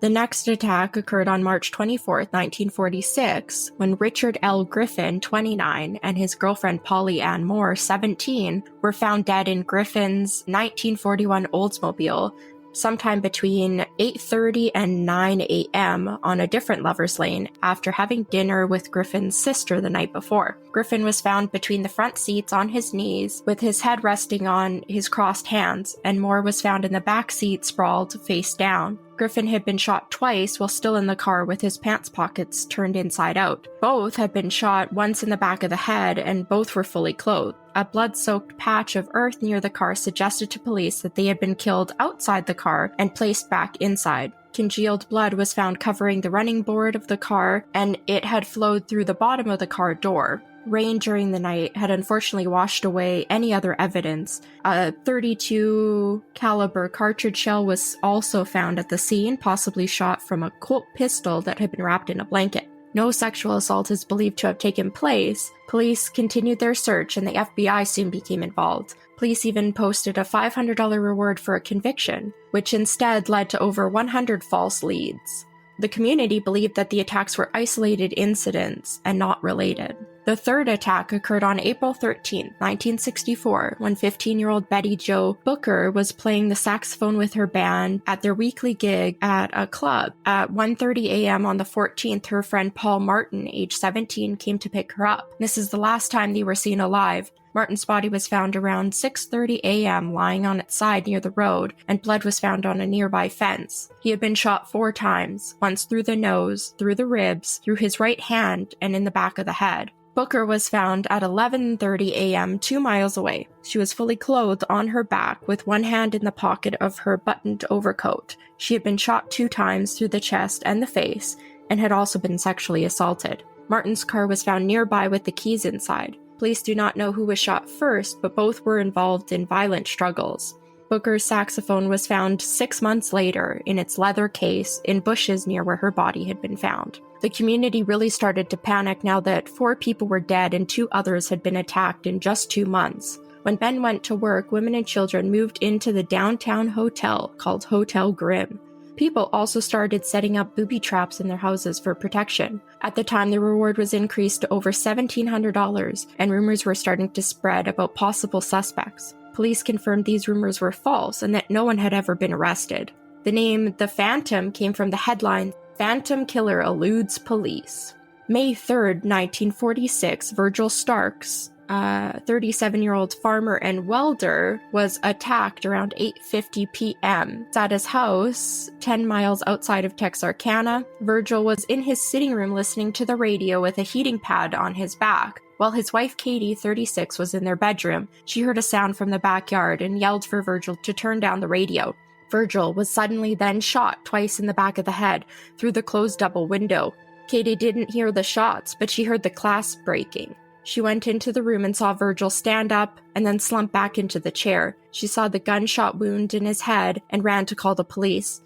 The next attack occurred on March 24, 1946, when Richard L. Griffin, 29, and his girlfriend Polly Ann Moore, 17, were found dead in Griffin's 1941 Oldsmobile sometime between 8:30 and 9 a.m. on a different lover's lane after having dinner with Griffin's sister the night before. Griffin was found between the front seats on his knees with his head resting on his crossed hands, and Moore was found in the back seat sprawled face down. Griffin had been shot twice while still in the car with his pants pockets turned inside out. Both had been shot once in the back of the head, and both were fully clothed. A blood-soaked patch of earth near the car suggested to police that they had been killed outside the car and placed back inside. Congealed blood was found covering the running board of the car, and it had flowed through the bottom of the car door. Rain during the night had unfortunately washed away any other evidence. A .32 caliber cartridge shell was also found at the scene, possibly shot from a Colt pistol that had been wrapped in a blanket. No sexual assault is believed to have taken place. Police continued their search, and the FBI soon became involved. Police even posted a $500 reward for a conviction, which instead led to over 100 false leads. The community believed that the attacks were isolated incidents and not related. The third attack occurred on April 13, 1964, when 15-year-old Betty Jo Booker was playing the saxophone with her band at their weekly gig at a club. At 1:30 a.m. on the 14th, her friend Paul Martin, age 17, came to pick her up. This is the last time they were seen alive. Martin's body was found around 6:30 a.m. lying on its side near the road, and blood was found on a nearby fence. He had been shot 4 times, once through the nose, through the ribs, through his right hand, and in the back of the head. Booker was found at 11:30 a.m. 2 miles away. She was fully clothed on her back with one hand in the pocket of her buttoned overcoat. She had been shot 2 times through the chest and the face, and had also been sexually assaulted. Martin's car was found nearby with the keys inside. Police do not know who was shot first, but both were involved in violent struggles. Booker's saxophone was found 6 months later in its leather case in bushes near where her body had been found. The community really started to panic now that 4 people were dead and 2 others had been attacked in just 2 months. When Ben went to work, women and children moved into the downtown hotel called Hotel Grimm. People also started setting up booby traps in their houses for protection. At the time, the reward was increased to over $1,700, and rumors were starting to spread about possible suspects. Police confirmed these rumors were false and that no one had ever been arrested. The name The Phantom came from the headline, "Phantom Killer Eludes Police." May 3rd, 1946, Virgil Starks, a 37-year-old farmer and welder, was attacked around 8:50 p.m. at his house 10 miles outside of Texarkana. Virgil was in his sitting room listening to the radio with a heating pad on his back. While his wife Katie, 36, was in their bedroom, she heard a sound from the backyard and yelled for Virgil to turn down the radio. Virgil was suddenly then shot twice in the back of the head through the closed double window. Katie didn't hear the shots, but she heard the clasp breaking. She went into the room and saw Virgil stand up and then slump back into the chair. She saw the gunshot wound in his head and ran to call the police.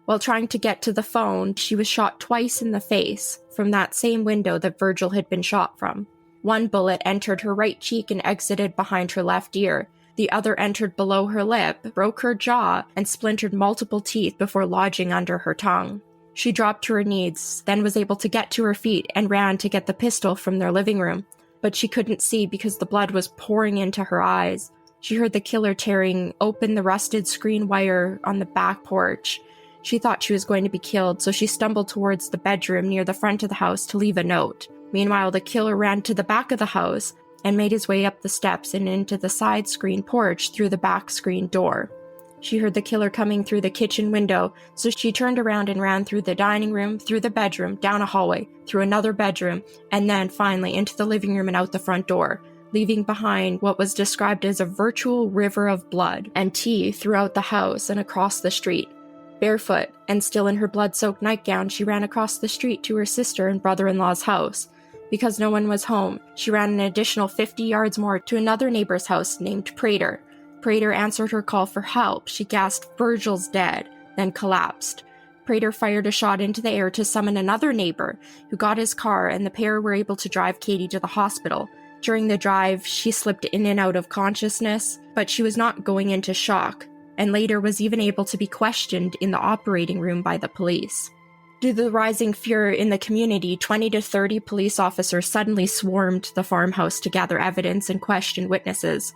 While trying to get to the phone, she was shot twice in the face from that same window that Virgil had been shot from. One bullet entered her right cheek and exited behind her left ear. The other entered below her lip, broke her jaw, and splintered multiple teeth before lodging under her tongue. She dropped to her knees, then was able to get to her feet and ran to get the pistol from their living room. But she couldn't see because the blood was pouring into her eyes. She heard the killer tearing open the rusted screen wire on the back porch. She thought she was going to be killed, so she stumbled towards the bedroom near the front of the house to leave a note. Meanwhile, the killer ran to the back of the house and made his way up the steps and into the side screen porch through the back screen door. She heard the killer coming through the kitchen window, so she turned around and ran through the dining room, through the bedroom, down a hallway, through another bedroom, and then finally into the living room and out the front door, leaving behind what was described as a virtual river of blood and teeth throughout the house and across the street. Barefoot and still in her blood-soaked nightgown, she ran across the street to her sister and brother-in-law's house. Because no one was home, she ran an additional 50 yards more to another neighbor's house named Prater. Prater answered her call for help. She gasped, "Virgil's dead," then collapsed. Prater fired a shot into the air to summon another neighbor, who got his car, and the pair were able to drive Katie to the hospital. During the drive, she slipped in and out of consciousness, but she was not going into shock, and later was even able to be questioned in the operating room by the police. Due to the rising fear in the community, 20 to 30 police officers suddenly swarmed the farmhouse to gather evidence and question witnesses.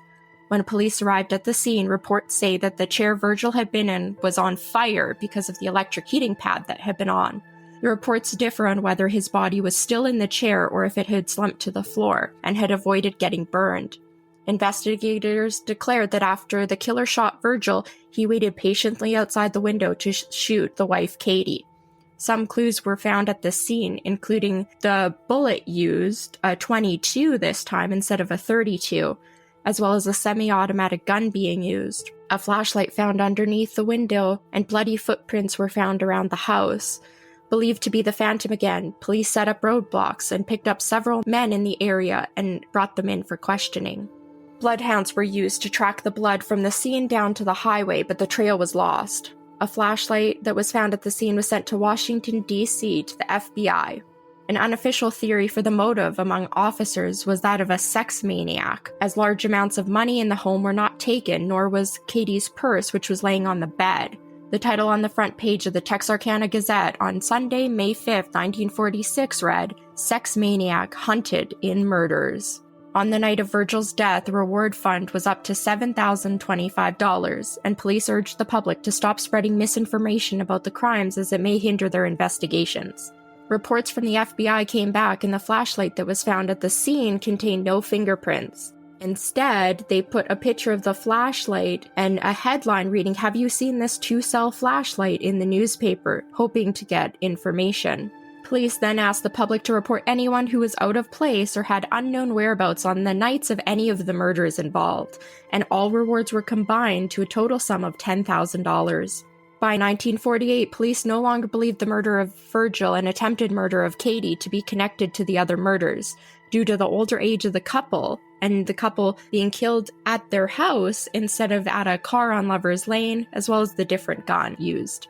When police arrived at the scene, reports say that the chair Virgil had been in was on fire because of the electric heating pad that had been on. The reports differ on whether his body was still in the chair or if it had slumped to the floor and had avoided getting burned. Investigators declared that after the killer shot Virgil, he waited patiently outside the window to shoot the wife, Katie. Some clues were found at the scene, including the bullet used, a .22 this time instead of a .32, as well as a semi-automatic gun being used. A flashlight found underneath the window, and bloody footprints were found around the house. Believed to be the Phantom again, police set up roadblocks and picked up several men in the area and brought them in for questioning. Bloodhounds were used to track the blood from the scene down to the highway, but the trail was lost. A flashlight that was found at the scene was sent to Washington, D.C. to the FBI. An unofficial theory for the motive among officers was that of a sex maniac, as large amounts of money in the home were not taken, nor was Katie's purse, which was laying on the bed. The title on the front page of the Texarkana Gazette on Sunday, May 5, 1946 read, "Sex Maniac Hunted in Murders." On the night of Virgil's death, the reward fund was up to $7,025, and police urged the public to stop spreading misinformation about the crimes as it may hinder their investigations. Reports from the FBI came back, and the flashlight that was found at the scene contained no fingerprints. Instead, they put a picture of the flashlight and a headline reading, "Have you seen this 2-cell flashlight?" in the newspaper, hoping to get information. Police then asked the public to report anyone who was out of place or had unknown whereabouts on the nights of any of the murders involved, and all rewards were combined to a total sum of $10,000. By 1948, police no longer believed the murder of Virgil and attempted murder of Katie to be connected to the other murders, due to the older age of the couple, and the couple being killed at their house instead of at a car on Lover's Lane, as well as the different gun used.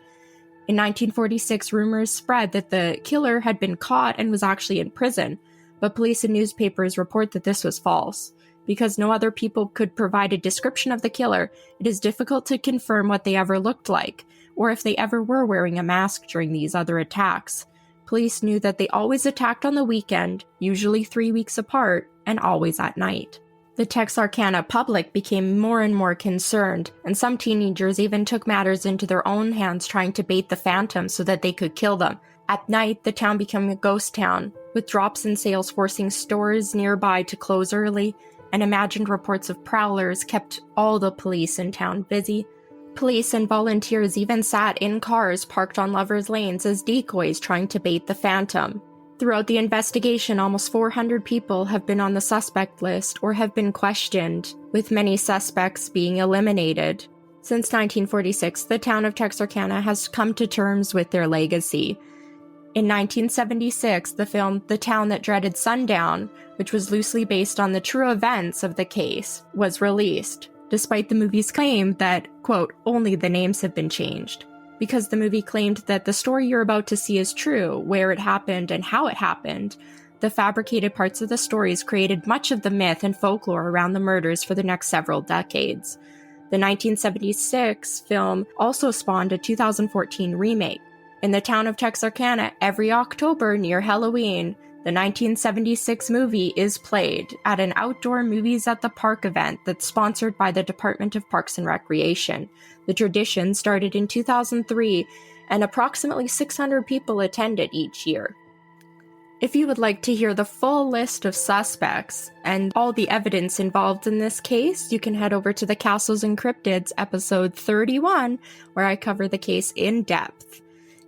In 1946, rumors spread that the killer had been caught and was actually in prison, but police and newspapers report that this was false. Because no other people could provide a description of the killer, it is difficult to confirm what they ever looked like, or if they ever were wearing a mask during these other attacks. Police knew that they always attacked on the weekend, usually 3 weeks apart, and always at night. The Texarkana public became more and more concerned, and some teenagers even took matters into their own hands trying to bait the Phantom so that they could kill them. At night, the town became a ghost town, with drops in sales forcing stores nearby to close early, and imagined reports of prowlers kept all the police in town busy. Police and volunteers even sat in cars parked on Lover's Lanes as decoys trying to bait the Phantom. Throughout the investigation, almost 400 people have been on the suspect list or have been questioned, with many suspects being eliminated. Since 1946, the town of Texarkana has come to terms with their legacy. In 1976, the film The Town That Dreaded Sundown, which was loosely based on the true events of the case, was released, despite the movie's claim that, quote, only the names have been changed. Because the movie claimed that the story you're about to see is true, where it happened and how it happened, the fabricated parts of the stories created much of the myth and folklore around the murders for the next several decades. The 1976 film also spawned a 2014 remake. In the town of Texarkana, every October near Halloween, the 1976 movie is played at an outdoor Movies at the Park event that's sponsored by the Department of Parks and Recreation. The tradition started in 2003, and approximately 600 people attended each year. If you would like to hear the full list of suspects and all the evidence involved in this case, you can head over to the Castles and Cryptids episode 31, where I cover the case in depth.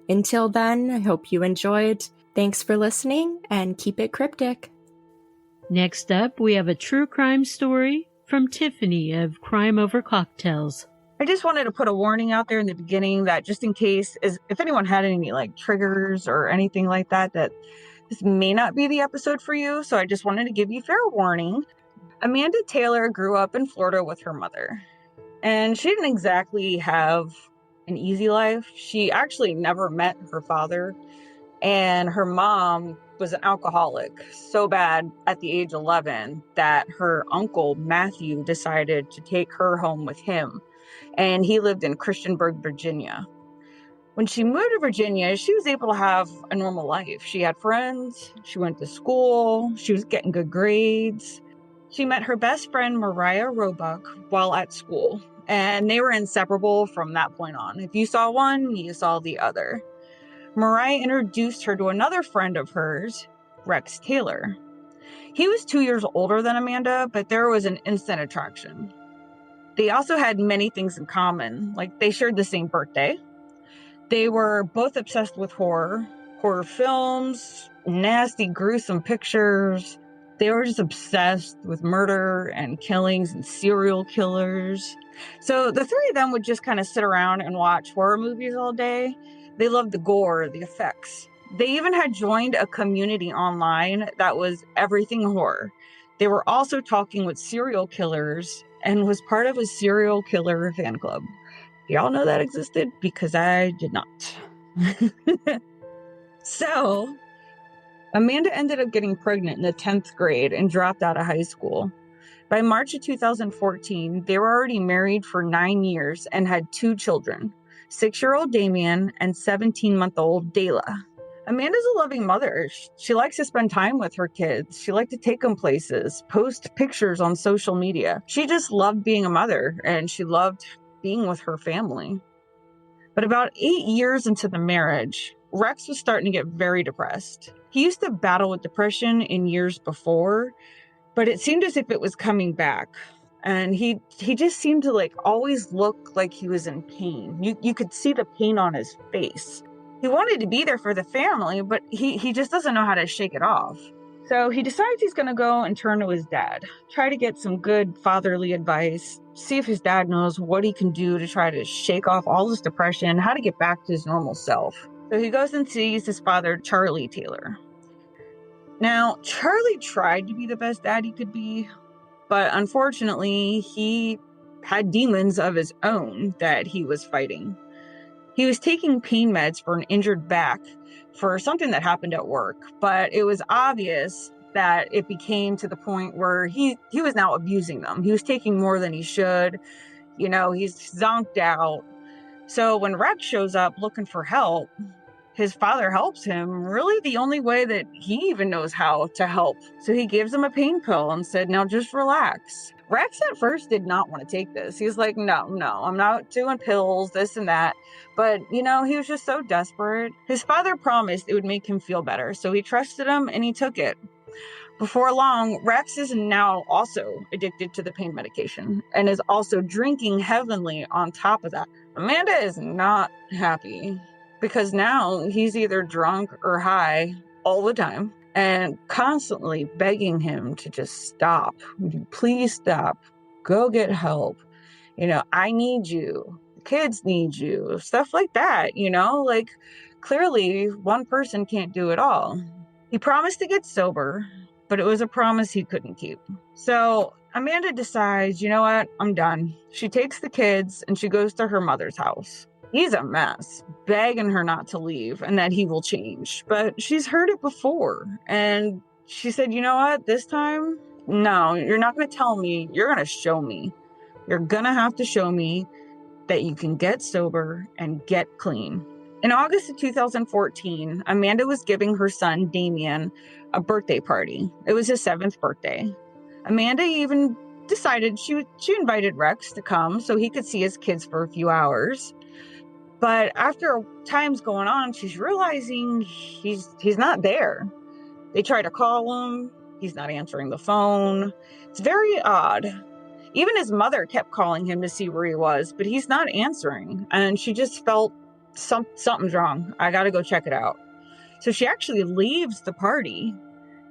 Until then, I hope you enjoyed. Thanks for listening, and keep it cryptic. Next up, we have a true crime story from Tiffany of Crime Over Cocktails. I just wanted to put a warning out there in the beginning that just in case, if anyone had any triggers or anything like that, that this may not be the episode for you. So I just wanted to give you fair warning. Amanda Taylor grew up in Florida with her mother, and she didn't exactly have an easy life. She actually never met her father, and her mom was an alcoholic so bad at the age of 11 that her uncle Matthew decided to take her home with him, and he lived in Christiansburg, Virginia. When she moved to Virginia, she was able to have a normal life. She had friends, she went to school, she was getting good grades. She met her best friend, Mariah Roebuck, while at school, and they were inseparable from that point on. If you saw one, you saw the other. Mariah introduced her to another friend of hers, Rex Taylor. He was 2 years older than Amanda, but there was an instant attraction. They also had many things in common, like they shared the same birthday. They were both obsessed with horror films, nasty, gruesome pictures. They were just obsessed with murder and killings and serial killers. So the three of them would just kind of sit around and watch horror movies all day. They loved the gore, the effects. They even had joined a community online that was everything horror. They were also talking with serial killers and was part of a serial killer fan club. Y'all know that existed? Because I did not. So, Amanda ended up getting pregnant in the 10th grade and dropped out of high school. By March of 2014, they were already married for 9 years and had 2 children, 6-year-old Damien and 17-month-old Dayla. Amanda's a loving mother. She likes to spend time with her kids. She liked to take them places, post pictures on social media. She just loved being a mother, and she loved being with her family. But about 8 years into the marriage, Rex was starting to get very depressed. He used to battle with depression in years before, but it seemed as if it was coming back. And he just seemed to always look like he was in pain. You could see the pain on his face. He wanted to be there for the family, but he just doesn't know how to shake it off. So he decides he's going to go and turn to his dad, try to get some good fatherly advice, see if his dad knows what he can do to try to shake off all this depression, how to get back to his normal self. So he goes and sees his father, Charlie Taylor. Now, Charlie tried to be the best dad he could be, but unfortunately, he had demons of his own that he was fighting. He was taking pain meds for an injured back for something that happened at work, but it was obvious that it became to the point where he was now abusing them. He was taking more than he should. He's zonked out. So when Rex shows up looking for help, his father helps him really the only way that he even knows how to help. So he gives him a pain pill and said, now just relax. Rex at first did not want to take this. He was like, no, I'm not doing pills, this and that. But, he was just so desperate. His father promised it would make him feel better. So he trusted him and he took it. Before long, Rex is now also addicted to the pain medication and is also drinking heavily on top of that. Amanda is not happy because now he's either drunk or high all the time and constantly begging him to just stop. Please stop. Go get help. I need you. The kids need you. Stuff like that, clearly one person can't do it all. He promised to get sober, but it was a promise he couldn't keep. So Amanda decides, you know what? I'm done. She takes the kids and she goes to her mother's house. He's a mess, begging her not to leave and that he will change. But she's heard it before. And she said, you know what? This time, no, you're not going to tell me. You're going to show me. You're going to have to show me that you can get sober and get clean. In August of 2014, Amanda was giving her son, Damien, a birthday party. It was his 7th birthday. Amanda even decided she invited Rex to come so he could see his kids for a few hours. But after time's going on, she's realizing he's not there. They try to call him. He's not answering the phone. It's very odd. Even his mother kept calling him to see where he was, but he's not answering. And she just felt something's wrong. I got to go check it out. So she actually leaves the party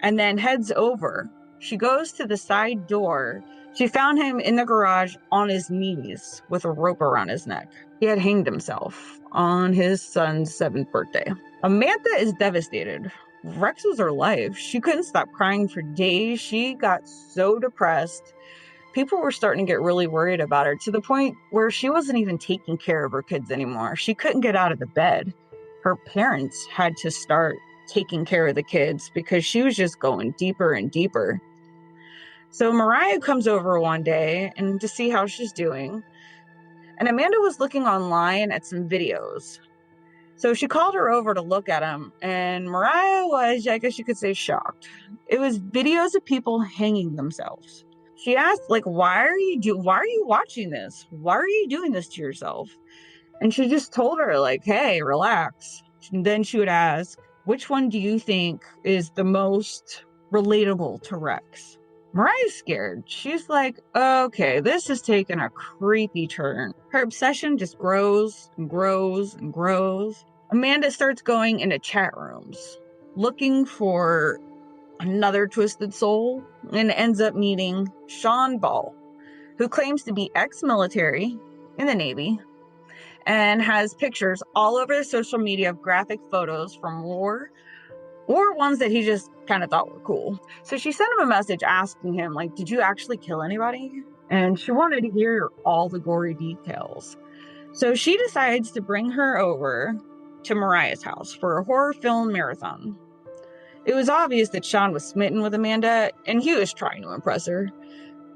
and then heads over. She goes to the side door. She found him in the garage on his knees with a rope around his neck. He had hanged himself on his son's 7th birthday. Amanda is devastated. Rex was her life. She couldn't stop crying for days. She got so depressed. People were starting to get really worried about her to the point where she wasn't even taking care of her kids anymore. She couldn't get out of the bed. Her parents had to start taking care of the kids because she was just going deeper and deeper. So Mariah comes over one day and to see how she's doing. And Amanda was looking online at some videos. So she called her over to look at them. And Mariah was, I guess you could say, shocked. It was videos of people hanging themselves. She asked, like, why are you watching this? Why are you doing this to yourself? And she just told her, like, hey, relax. And then she would ask, which one do you think is the most relatable to Rex? Mariah's scared. She's like, okay, this is taking a creepy turn. Her obsession just grows and grows and grows. Amanda starts going into chat rooms, looking for another twisted soul, and ends up meeting Sean Ball, who claims to be ex-military in the Navy and has pictures all over his social media of graphic photos from war or ones that he just kind of thought were cool. So she sent him a message asking him, like, did you actually kill anybody? And she wanted to hear all the gory details. So she decides to bring her over to Mariah's house for a horror film marathon. It was obvious that Sean was smitten with Amanda, and he was trying to impress her.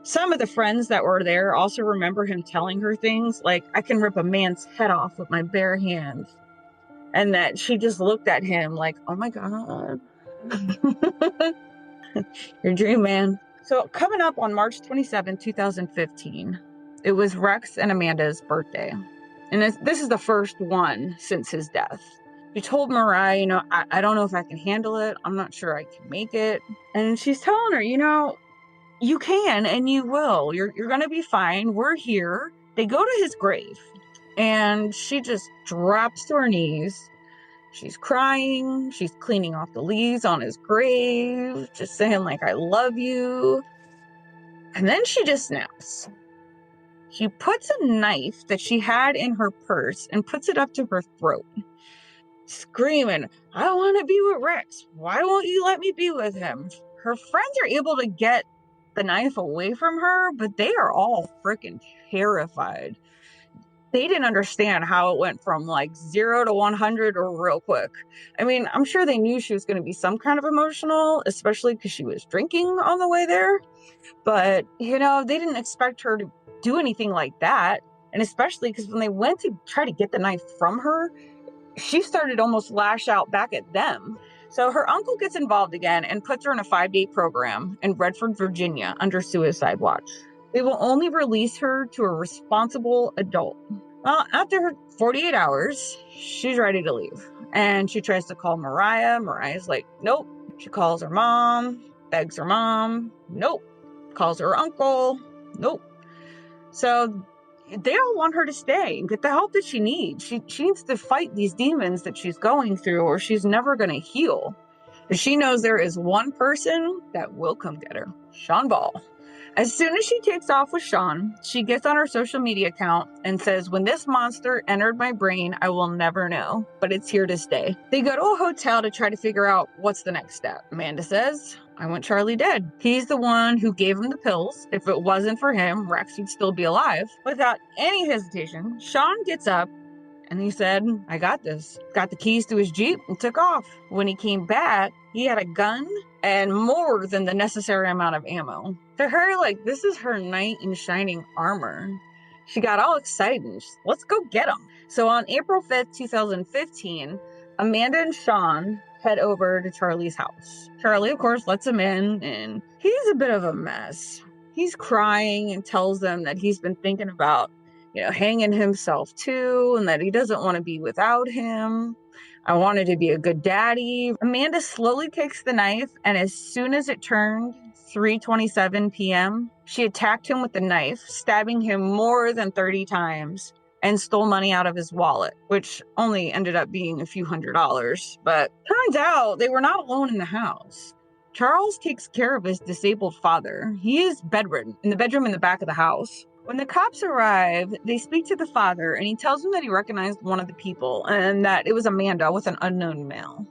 Some of the friends that were there also remember him telling her things like, I can rip a man's head off with my bare hands. And that she just looked at him like, oh my God. Your dream, man. So coming up on March 27, 2015, it was Rex and Amanda's birthday. And this is the first one since his death. She told Mariah, I don't know if I can handle it. I'm not sure I can make it. And she's telling her, you can and you will. You're going to be fine. We're here. They go to his grave. And she just drops to her knees. She's crying. She's cleaning off the leaves on his grave. Just saying, like, I love you. And then she just snaps. She puts a knife that she had in her purse and puts it up to her throat. Screaming, I want to be with Rex. Why won't you let me be with him? Her friends are able to get the knife away from her, but they are all freaking terrified. They didn't understand how it went from like 0 to 100 or real quick. I mean, I'm sure they knew she was going to be some kind of emotional, especially because she was drinking on the way there. But, they didn't expect her to do anything like that. And especially because when they went to try to get the knife from her, she started almost lash out back at them. So her uncle gets involved again and puts her in a 5-day program in Redford, Virginia under suicide watch. They will only release her to a responsible adult. Well, after 48 hours, she's ready to leave. And she tries to call Mariah. Mariah's like, nope. She calls her mom, begs her mom. Nope. Calls her uncle. Nope. So they all want her to stay and get the help that she needs. She needs to fight these demons that she's going through or she's never going to heal. But she knows there is one person that will come get her. Sean Ball. As soon as she takes off with Sean, she gets on her social media account and says, when this monster entered my brain, I will never know, but it's here to stay. They go to a hotel to try to figure out what's the next step. Amanda says, I want Charlie dead. He's the one who gave him the pills. If it wasn't for him, Rex would still be alive. Without any hesitation, Sean gets up and he said, I got this. Got the keys to his Jeep and took off. When he came back, he had a gun and more than the necessary amount of ammo. To her, like, this is her knight in shining armor. She got all excited. Let's go get him. So on April 5th, 2015, Amanda and Sean head over to Charlie's house. Charlie, of course, lets him in, and he's a bit of a mess. He's crying and tells them that he's been thinking about, hanging himself too, and that he doesn't want to be without him. I wanted to be a good daddy. Amanda slowly takes the knife, and as soon as it turned 3:27 p.m., she attacked him with the knife, stabbing him more than 30 times, and stole money out of his wallet, which only ended up being a few $100s. But turns out they were not alone in the house. Charles takes care of his disabled father. He is bedridden in the bedroom in the back of the house. When the cops arrive, they speak to the father, and he tells them that he recognized one of the people and that it was Amanda with an unknown male.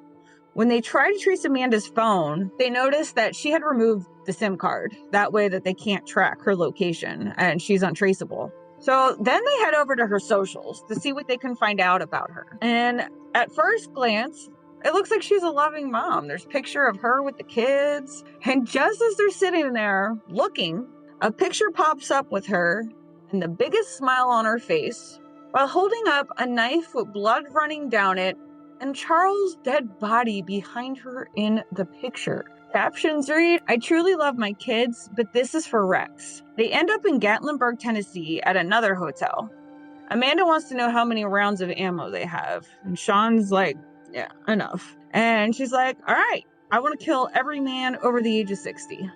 When they try to trace Amanda's phone, they notice that she had removed the SIM card. That way that they can't track her location and she's untraceable. So then they head over to her socials to see what they can find out about her. And at first glance, it looks like she's a loving mom. There's a picture of her with the kids. And just as they're sitting there looking, a picture pops up with her and the biggest smile on her face while holding up a knife with blood running down it and Charles' dead body behind her in the picture. Captions read, "I truly love my kids, but this is for Rex." They end up in Gatlinburg, Tennessee at another hotel. Amanda wants to know how many rounds of ammo they have. And Sean's like, yeah, enough. And she's like, all right, I want to kill every man over the age of 60.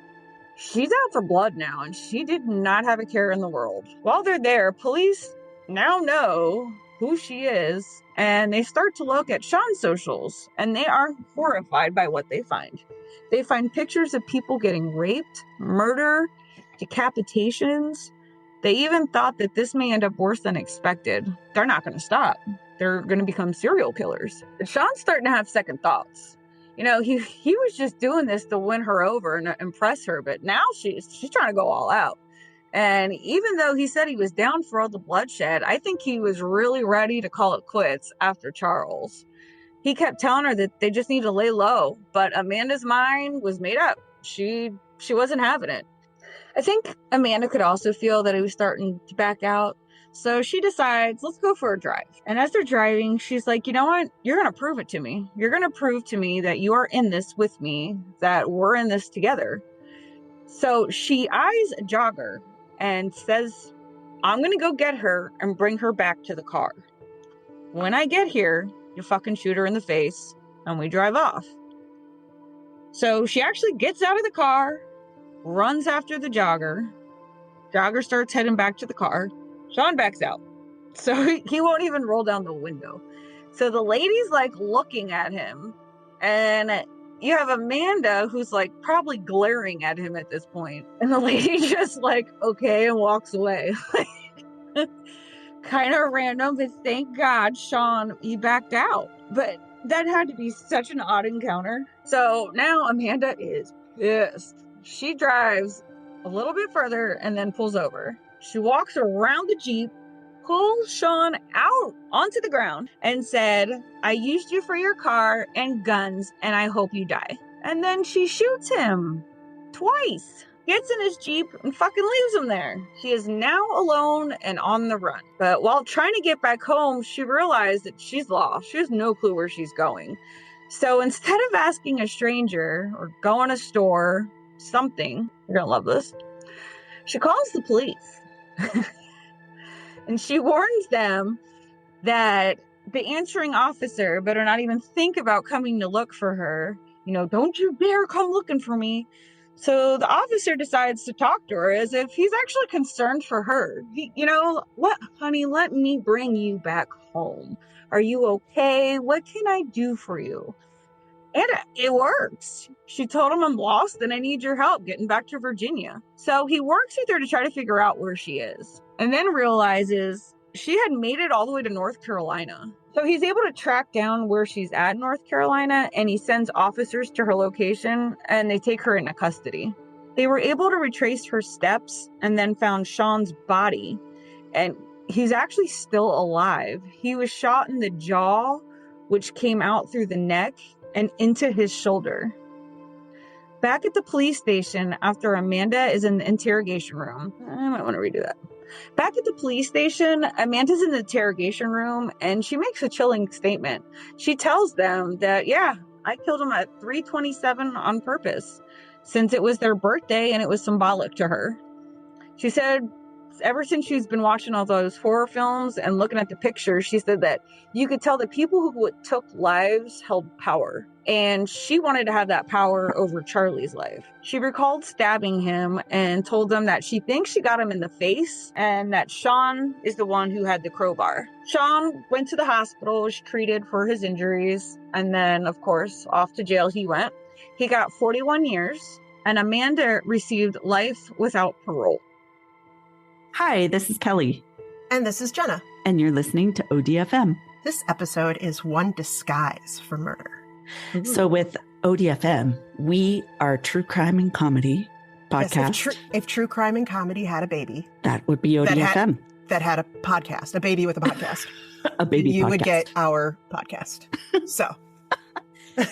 She's out for blood now, and she did not have a care in the world. While they're there, police now know who she is, and they start to look at Sean's socials, and they are horrified by what they find. They find pictures of people getting raped, murder, decapitations. They even thought that this may end up worse than expected. They're not going to stop. They're going to become serial killers. Sean's starting to have second thoughts. You know, he was just doing this to win her over and impress her, but now she's trying to go all out. And even though he said he was down for all the bloodshed, I think he was really ready to call it quits after Charles. He kept telling her that they just need to lay low, but Amanda's mind was made up. She wasn't having it. I think Amanda could also feel that he was starting to back out. So she decides, let's go for a drive. And as they're driving, she's like, you know what? You're going to prove it to me. You're going to prove to me that you are in this with me, that we're in this together. So she eyes a jogger and says, I'm going to go get her and bring her back to the car. When I get here, you fucking shoot her in the face and we drive off. So she actually gets out of the car, runs after the jogger. Jogger starts heading back to the car. Sean backs out. So he won't even roll down the window. So the lady's like looking at him, and you have Amanda who's like probably glaring at him at this point. And the lady just like, okay, and walks away. Kind of random, but thank God Sean, he backed out. But that had to be such an odd encounter. So now Amanda is pissed. She drives a little bit further and then pulls over. She walks around the Jeep, pulls Sean out onto the ground and said, I used you for your car and guns, and I hope you die. And then she shoots him twice, gets in his Jeep and fucking leaves him there. She is now alone and on the run. But while trying to get back home, she realized that she's lost. She has no clue where she's going. So instead of asking a stranger or going to a store, something, you're gonna love this, she calls the police. And she warns them that the answering officer better not even think about coming to look for her. You know, don't you dare come looking for me. So the officer decides to talk to her as if he's actually concerned for her. You know, what, honey, let me bring you back home. Are you okay? What can I do for you? And it works. She told him, I'm lost and I need your help getting back to Virginia. So he works with her to try to figure out where she is, and then realizes she had made it all the way to North Carolina. So he's able to track down where she's at in North Carolina, and he sends officers to her location, and they take her into custody. They were able to retrace her steps and then found Sean's body, and he's actually still alive. He was shot in the jaw, which came out through the neck and into his shoulder. Back at the police station, after Amanda is in the interrogation room, I might want to redo that. Back at the police station, Amanda's in the interrogation room, and she makes a chilling statement. She tells them that, yeah, I killed him at 3:27 on purpose, since it was their birthday and it was symbolic to her. She said ever since she's been watching all those horror films and looking at the pictures, she said that you could tell that people who took lives held power. And she wanted to have that power over Charlie's life. She recalled stabbing him and told them that she thinks she got him in the face and that Sean is the one who had the crowbar. Sean went to the hospital, was treated for his injuries, and then, of course, off to jail he went. He got 41 years, and Amanda received life without parole. Hi, this is Kelly. And this is Jenna. And you're listening to ODFM. This episode is One Disguise for Murder. Mm-hmm. So with ODFM, we are true crime and comedy podcast. Yes, if true crime and comedy had a baby, that would be ODFM. That had a podcast, a baby with a podcast. A baby you podcast. Would get our podcast. So.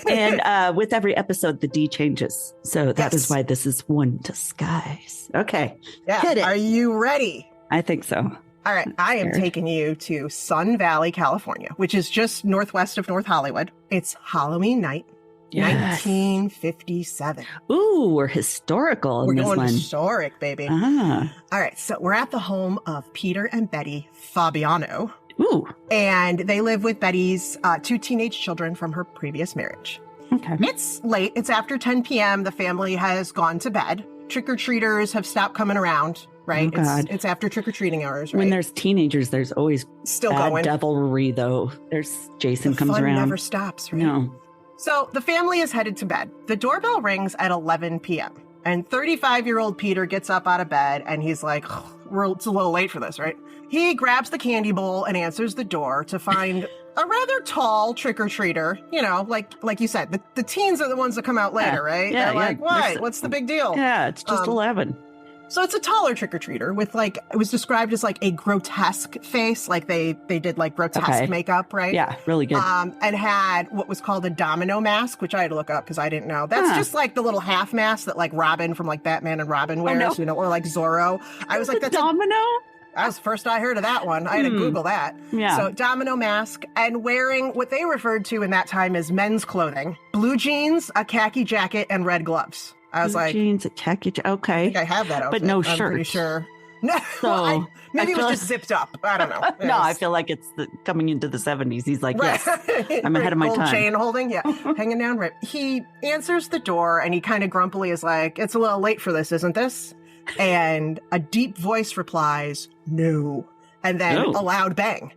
And with every episode, the D changes. So that is why this is One Disguise. Okay. Yeah. Hit it. Are you ready? I think so. All right, I am taking you to Sun Valley, California, which is just northwest of North Hollywood. It's Halloween night, 1957. Ooh, we're historical in this one. We're going historic, baby. Ah. All right, so we're at the home of Peter and Betty Fabiano. Ooh. And they live with Betty's 2 teenage children from her previous marriage. Okay. It's late. It's after 10 p.m. The family has gone to bed. Trick-or-treaters have stopped coming around, right? Oh, God. It's after trick-or-treating hours, right? When there's teenagers, there's always still bad going. Devilry, though. There's Jason the comes fun around. Never stops, right? No. So the family is headed to bed. The doorbell rings at 11 p.m. And 35-year-old Peter gets up out of bed and he's like, it's a little late for this, right? He grabs the candy bowl and answers the door to find a rather tall trick-or-treater. You know, like you said, the teens are the ones that come out later, right? Yeah, They're like, why? What's the big deal? Yeah, it's just 11. So it's a taller trick-or-treater with it was described as a grotesque face, like they did grotesque makeup, right? Yeah, really good. And had what was called a domino mask, which I had to look up because I didn't know. That's just the little half mask that Robin from Batman and Robin wears, or Zorro. I was like, that's domino? That was the first I heard of that one. I had to Google that. Yeah. So domino mask and wearing what they referred to in that time as men's clothing, blue jeans, a khaki jacket, and red gloves. I was like, jeans, a khaki jacket. Okay. I think I have that outfit. But no I'm shirt. pretty sure. No, So, maybe it was just zipped up. I don't know. No, I feel like it's coming into the 70s. He's like, yes, I'm ahead of my gold time. Chain holding, hanging down. Right. He answers the door and he kind of grumpily is like, it's a little late for this, isn't this? And a deep voice replies, no. And then a loud bang.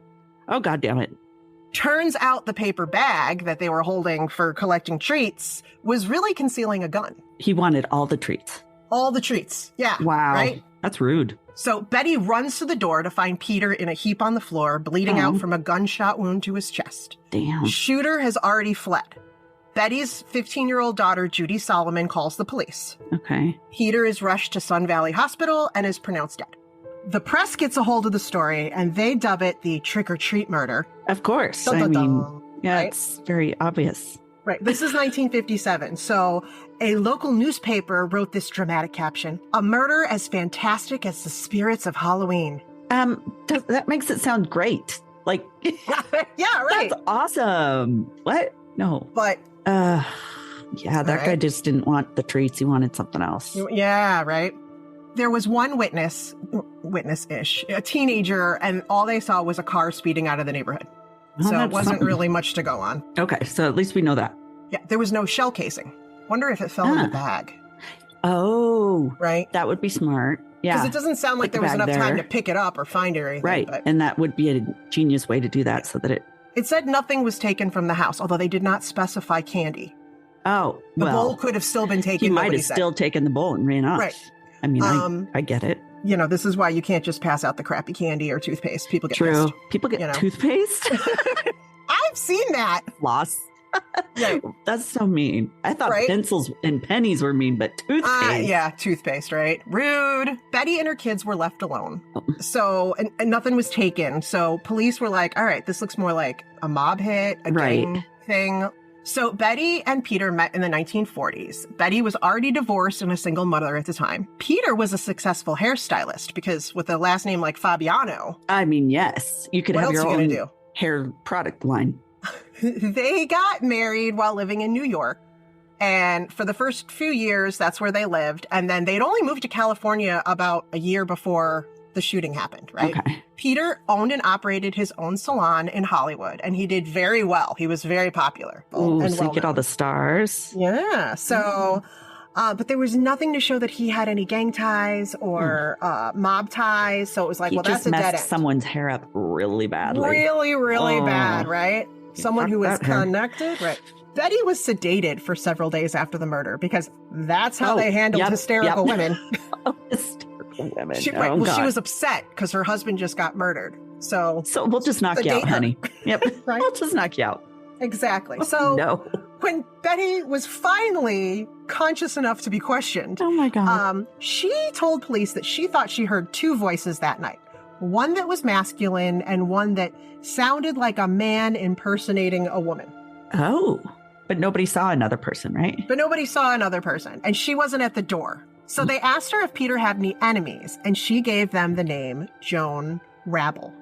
Oh, God damn it. Turns out the paper bag that they were holding for collecting treats was really concealing a gun. He wanted all the treats. All the treats. Yeah. Wow. Right? That's rude. So Betty runs to the door to find Peter in a heap on the floor, bleeding out from a gunshot wound to his chest. Damn. Shooter has already fled. Betty's 15-year-old daughter, Judy Solomon, calls the police. Okay. Peter is rushed to Sun Valley Hospital and is pronounced dead. The press gets a hold of the story, and they dub it the trick-or-treat murder. Of course. Dun, dun, dun, right? It's very obvious. Right. This is 1957. So a local newspaper wrote this dramatic caption, "A murder as fantastic as the spirits of Halloween." That makes it sound great. Yeah, right. That's awesome. What? No. But that guy just didn't want the treats. He wanted something else. Yeah, right. There was one witness-ish, a teenager, and all they saw was a car speeding out of the neighborhood. So it wasn't really much to go on. Okay, so at least we know that. Yeah, there was no shell casing. Wonder if it fell in the bag. Oh. Right? That would be smart. Yeah. Because it doesn't sound like there was enough time to pick it up or find it or anything. Right, but and that would be a genius way to do that so that It said nothing was taken from the house, although they did not specify candy. Oh, The bowl could have still been taken. He might have still taken the bowl and ran off. Right. I mean, I get it. This is why you can't just pass out the crappy candy or toothpaste. People get True. pissed. People get toothpaste? I've seen that. Floss. Right. That's so mean. I thought pencils and pennies were mean, but toothpaste. Yeah, toothpaste, right? Rude. Betty and her kids were left alone. So, and nothing was taken. So police were like, all right, this looks more like a mob hit, a gang thing. So Betty and Peter met in the 1940s. Betty was already divorced and a single mother at the time. Peter was a successful hairstylist because with a last name like Fabiano. I mean, yes. You could have your own hair product line. They got married while living in New York. And for the first few years, that's where they lived. And then they'd only moved to California about a year before the shooting happened, right? Okay. Peter owned and operated his own salon in Hollywood, and he did very well. He was very popular. Oh, so you get all the stars. Yeah. So, but there was nothing to show that he had any gang ties or mob ties. So it was like, that's a dead end. He just messed someone's hair up really badly. Really, really bad, right? Someone who was connected, right? Betty was sedated for several days after the murder because that's how they handled hysterical women. Hysterical women. She was upset because her husband just got murdered. So we'll just knock you out, honey. Yep. Right? We'll just knock you out. Exactly. So when Betty was finally conscious enough to be questioned, oh my God, she told police that she thought she heard two voices that night. One that was masculine and one that sounded like a man impersonating a woman. Oh, but nobody saw another person, right? But nobody saw another person, and she wasn't at the door. So they asked her if Peter had any enemies, and she gave them the name Joan Rabble.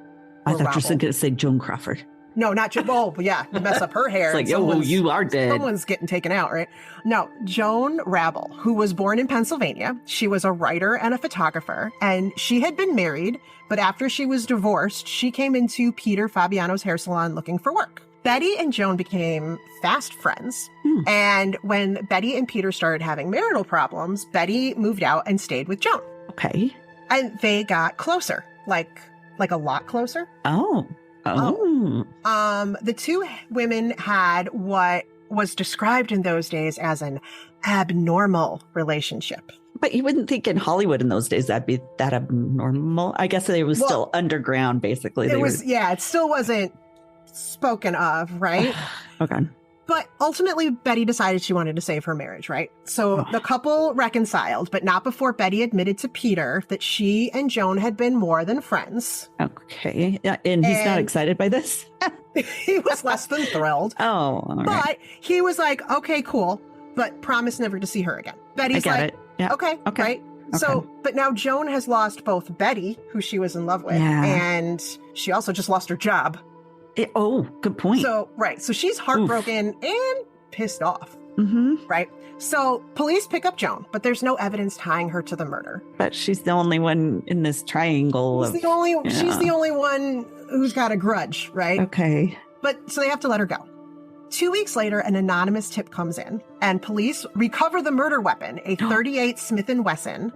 I Or thought you were Robble. going to say Joan Crawford. No, not Joan. Oh, yeah, you mess up her hair. It's like, and oh, someone's- you are dead. Someone's getting taken out, right? No, Joan Rabble, who was born in Pennsylvania. She was a writer and a photographer, and she had been married, but after she was divorced, she came into Peter Fabiano's hair salon looking for work. Betty and Joan became fast friends, and when Betty and Peter started having marital problems, Betty moved out and stayed with Joan. Okay. And they got closer, like a lot closer. Oh. The two women had what was described in those days as an abnormal relationship. But you wouldn't think in Hollywood in those days that'd be that abnormal. I guess they was still underground, basically. It still wasn't spoken of, right? Okay. But ultimately, Betty decided she wanted to save her marriage, right? So the couple reconciled, but not before Betty admitted to Peter that she and Joan had been more than friends. Okay. And he's not excited by this? He was less than thrilled. Oh, all right. But he was like, okay, cool, but promise never to see her again. Betty's I get like, it. Yeah. Okay, right? Okay. So, but now Joan has lost both Betty, who she was in love with, and she also just lost her job. Good point. So, right. So she's heartbroken and pissed off. Mm-hmm. Right. So police pick up Joan, but there's no evidence tying her to the murder. But she's the only one in this triangle. She's the only one who's got a grudge, right? Okay. But so they have to let her go. 2 weeks later, an anonymous tip comes in, and police recover the murder weapon, a .38 Smith & Wesson,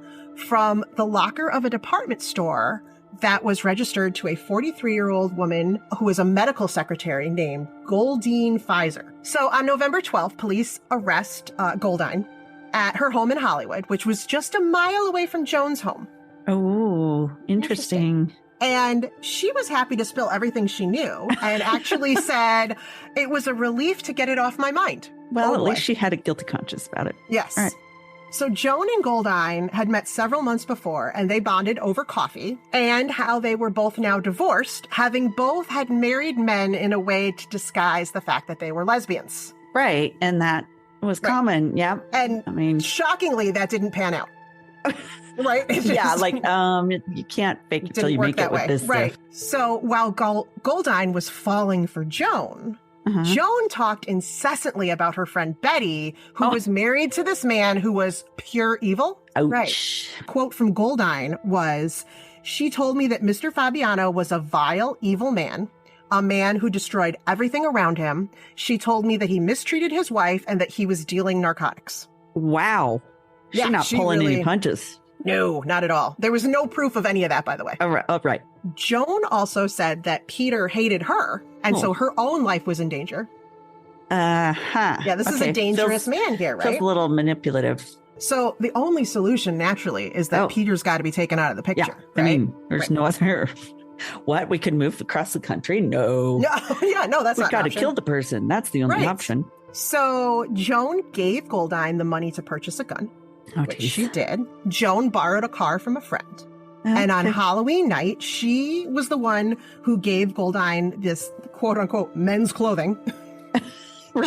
from the locker of a department store that was registered to a 43-year-old woman who was a medical secretary named Goldine Pfizer. So on November 12th, police arrest Goldine at her home in Hollywood, which was just a mile away from Joan's home. Oh, interesting. And she was happy to spill everything she knew and actually said it was a relief to get it off my mind. Well, at least she had a guilty conscience about it. Yes. All right. So Joan and Goldine had met several months before, and they bonded over coffee and how they were both now divorced, having both had married men in a way to disguise the fact that they were lesbians. Right. And that was common. Yeah. And I mean, shockingly, that didn't pan out. Right? You can't fake it till you make it with this stuff. So while Goldine was falling for Joan, Joan talked incessantly about her friend Betty, who was married to this man who was pure evil. Ouch. Right. Quote from Goldine was, "She told me that Mr. Fabiano was a vile, evil man, a man who destroyed everything around him. She told me that he mistreated his wife and that he was dealing narcotics." Wow. She's not pulling any punches. No, not at all. There was no proof of any of that, by the way. Oh, right. Joan also said that Peter hated her, and so her own life was in danger. Yeah, this is a dangerous man here, right? Feels a little manipulative. So the only solution, naturally, is that Peter's got to be taken out of the picture. Yeah, I mean, there's no other... What? We could move across the country? No. That's We've not got to kill the person. That's the only option. So Joan gave Goldine the money to purchase a gun, which she did. Joan borrowed a car from a friend. And on Halloween night, she was the one who gave Goldine this quote-unquote men's clothing.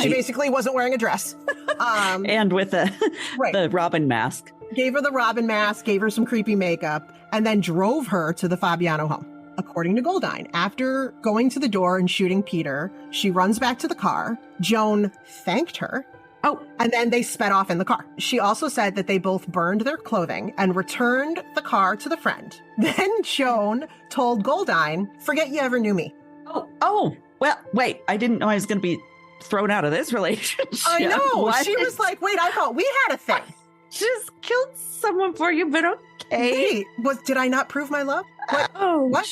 She basically wasn't wearing a dress. And with the Robin mask. Gave her the Robin mask, gave her some creepy makeup, and then drove her to the Fabiano home. According to Goldine, after going to the door and shooting Peter, she runs back to the car. Joan thanked her. And then they sped off in the car. She also said that they both burned their clothing and returned the car to the friend. Then Joan told Goldine, "Forget you ever knew me." Well, wait, I didn't know I was going to be thrown out of this relationship. I know. What? She was like, wait, I thought we had a thing. Just killed someone for you, but okay. Wait, did I not prove my love? What?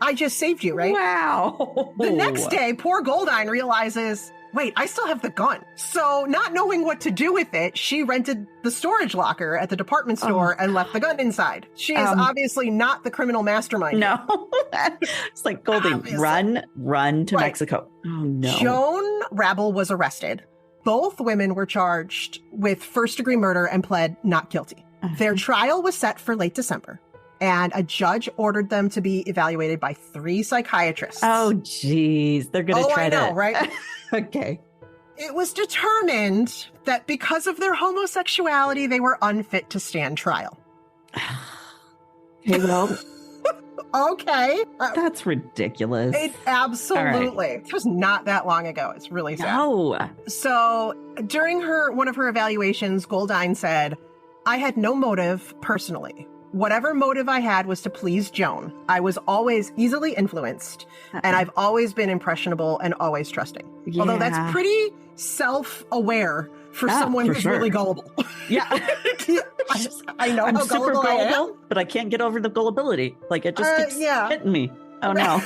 I just saved you, right? Wow. The next day, poor Goldine realizes, wait, I still have the gun. So not knowing what to do with it, she rented the storage locker at the department store and left the gun inside. She is obviously not the criminal mastermind. No. It's like, Goldine, run to Mexico. Oh, no. Joan Rabble was arrested. Both women were charged with first-degree murder and pled not guilty. Their trial was set for late December, and a judge ordered them to be evaluated by 3 psychiatrists. Oh, geez. They're going to try to... I know, right? Okay. It was determined that because of their homosexuality, they were unfit to stand trial. Okay, well, Okay. That's ridiculous. It absolutely. Right. It was not that long ago. It's really sad. No. So during one of her evaluations, Goldine said, I had no motive personally. Whatever motive I had was to please Joan. I was always easily influenced, and I've always been impressionable and always trusting. Yeah. Although that's pretty self-aware for someone who's really gullible. Yeah. I know I'm how super gullible I am. But I can't get over the gullibility. Like, it just keeps hitting me. Oh, no.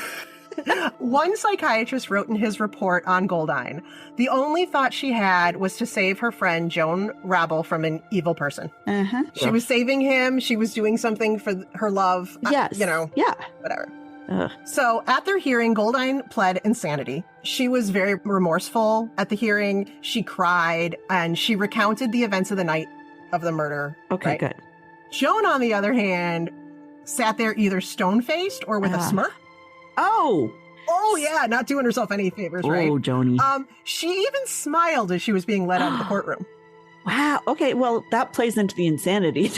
One psychiatrist wrote in his report on Goldine, the only thought she had was to save her friend Joan Rabble from an evil person. Uh-huh. She was saving him. She was doing something for her love. Yes. Yeah. Whatever. So at their hearing, Goldine pled insanity. She was very remorseful at the hearing. She cried and she recounted the events of the night of the murder. Okay, good. Joan, on the other hand, sat there either stone-faced or with a smirk. Oh, yeah, not doing herself any favors, right? Oh, Joni. She even smiled as she was being led out of the courtroom. Wow. Okay, well, that plays into the insanity.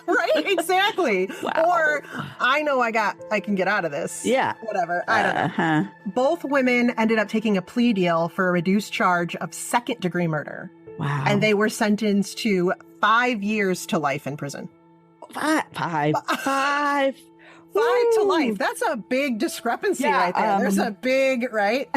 Right, exactly. Wow. Or, I know I can get out of this. Yeah. Whatever, I don't know. Both women ended up taking a plea deal for a reduced charge of second-degree murder. Wow. And they were sentenced to 5 years to life in prison. 5 to life. That's a big discrepancy right there. There's a big, right?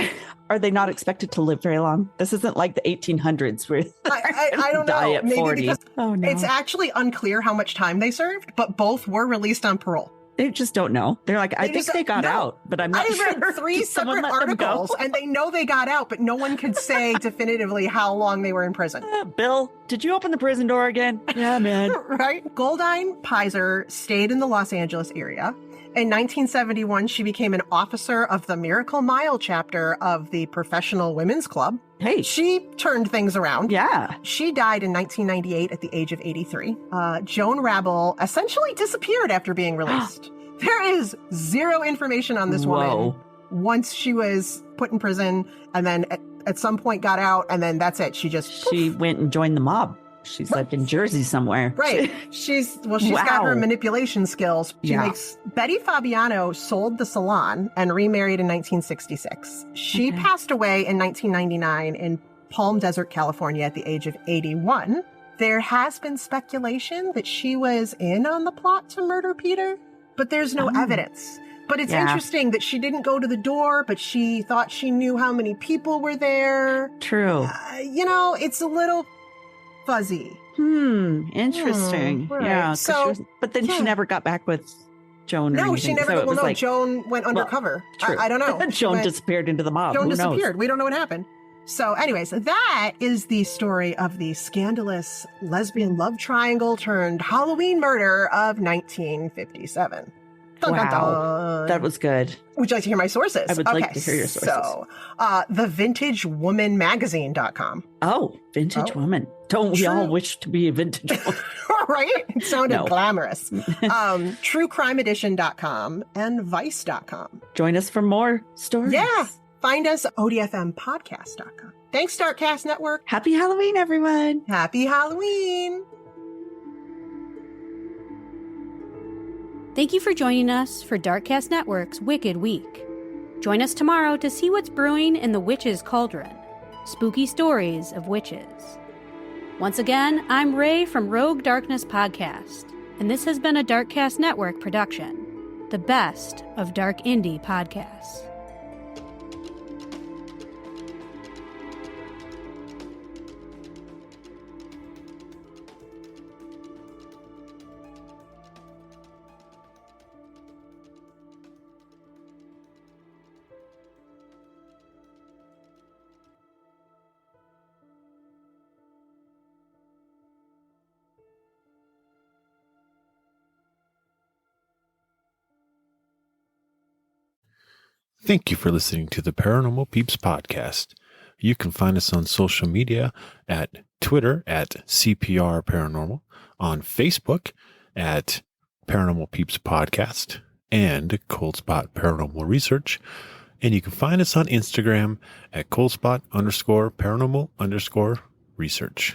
Are they not expected to live very long? This isn't like the 1800s where I don't die know. at Maybe 40. Because no. It's actually unclear how much time they served, but both were released on parole. They just don't know. They're like, I think they got out, but I'm not sure. I read 3 separate articles, and they know they got out, but no one could say definitively how long they were in prison. Bill, did you open the prison door again? Yeah, man. Right? Goldine Pizer stayed in the Los Angeles area. In 1971, she became an officer of the Miracle Mile chapter of the Professional Women's Club. Hey. She turned things around. Yeah. She died in 1998 at the age of 83. Joan Rabble essentially disappeared after being released. There is zero information on this woman once she was put in prison and then at some point got out, and then that's it. She went and joined the mob. She's like in Jersey somewhere. Right. She's got her manipulation skills. Betty Fabiano sold the salon and remarried in 1966. She passed away in 1999 in Palm Desert, California at the age of 81. There has been speculation that she was in on the plot to murder Peter, but there's no evidence. But it's interesting that she didn't go to the door, but she thought she knew how many people were there. True. It's a little fuzzy. Interesting. Right. Yeah. But then she never got back with Joan. No, she never. Joan went undercover. True. I don't know. Joan disappeared into the mob. Joan Who disappeared. knows? We don't know what happened. So, anyways, that is the story of the scandalous lesbian love triangle turned Halloween murder of 1957. Dun, wow. dun, dun. That was good. Would you like to hear my sources? I would like to hear your sources. So, thevintagewomanmagazine.com. Oh, vintage woman. Don't we all wish to be a vintage woman? Right? It sounded glamorous. truecrimeedition.com and vice.com. Join us for more stories. Yeah. Find us at odfmpodcast.com. Thanks, Darkcast Network. Happy Halloween, everyone. Happy Halloween. Thank you for joining us for Darkcast Network's Wicked Week. Join us tomorrow to see what's brewing in the Witch's Cauldron. Spooky stories of witches. Once again, I'm Ray from Rogue Darkness Podcast, and this has been a Darkcast Network production, the best of dark indie podcasts. Thank you for listening to the Paranormal Peeps podcast. You can find us on social media at Twitter at CPR Paranormal, on Facebook at Paranormal Peeps Podcast and Cold Spot Paranormal Research. And you can find us on Instagram at coldspot_paranormal_research.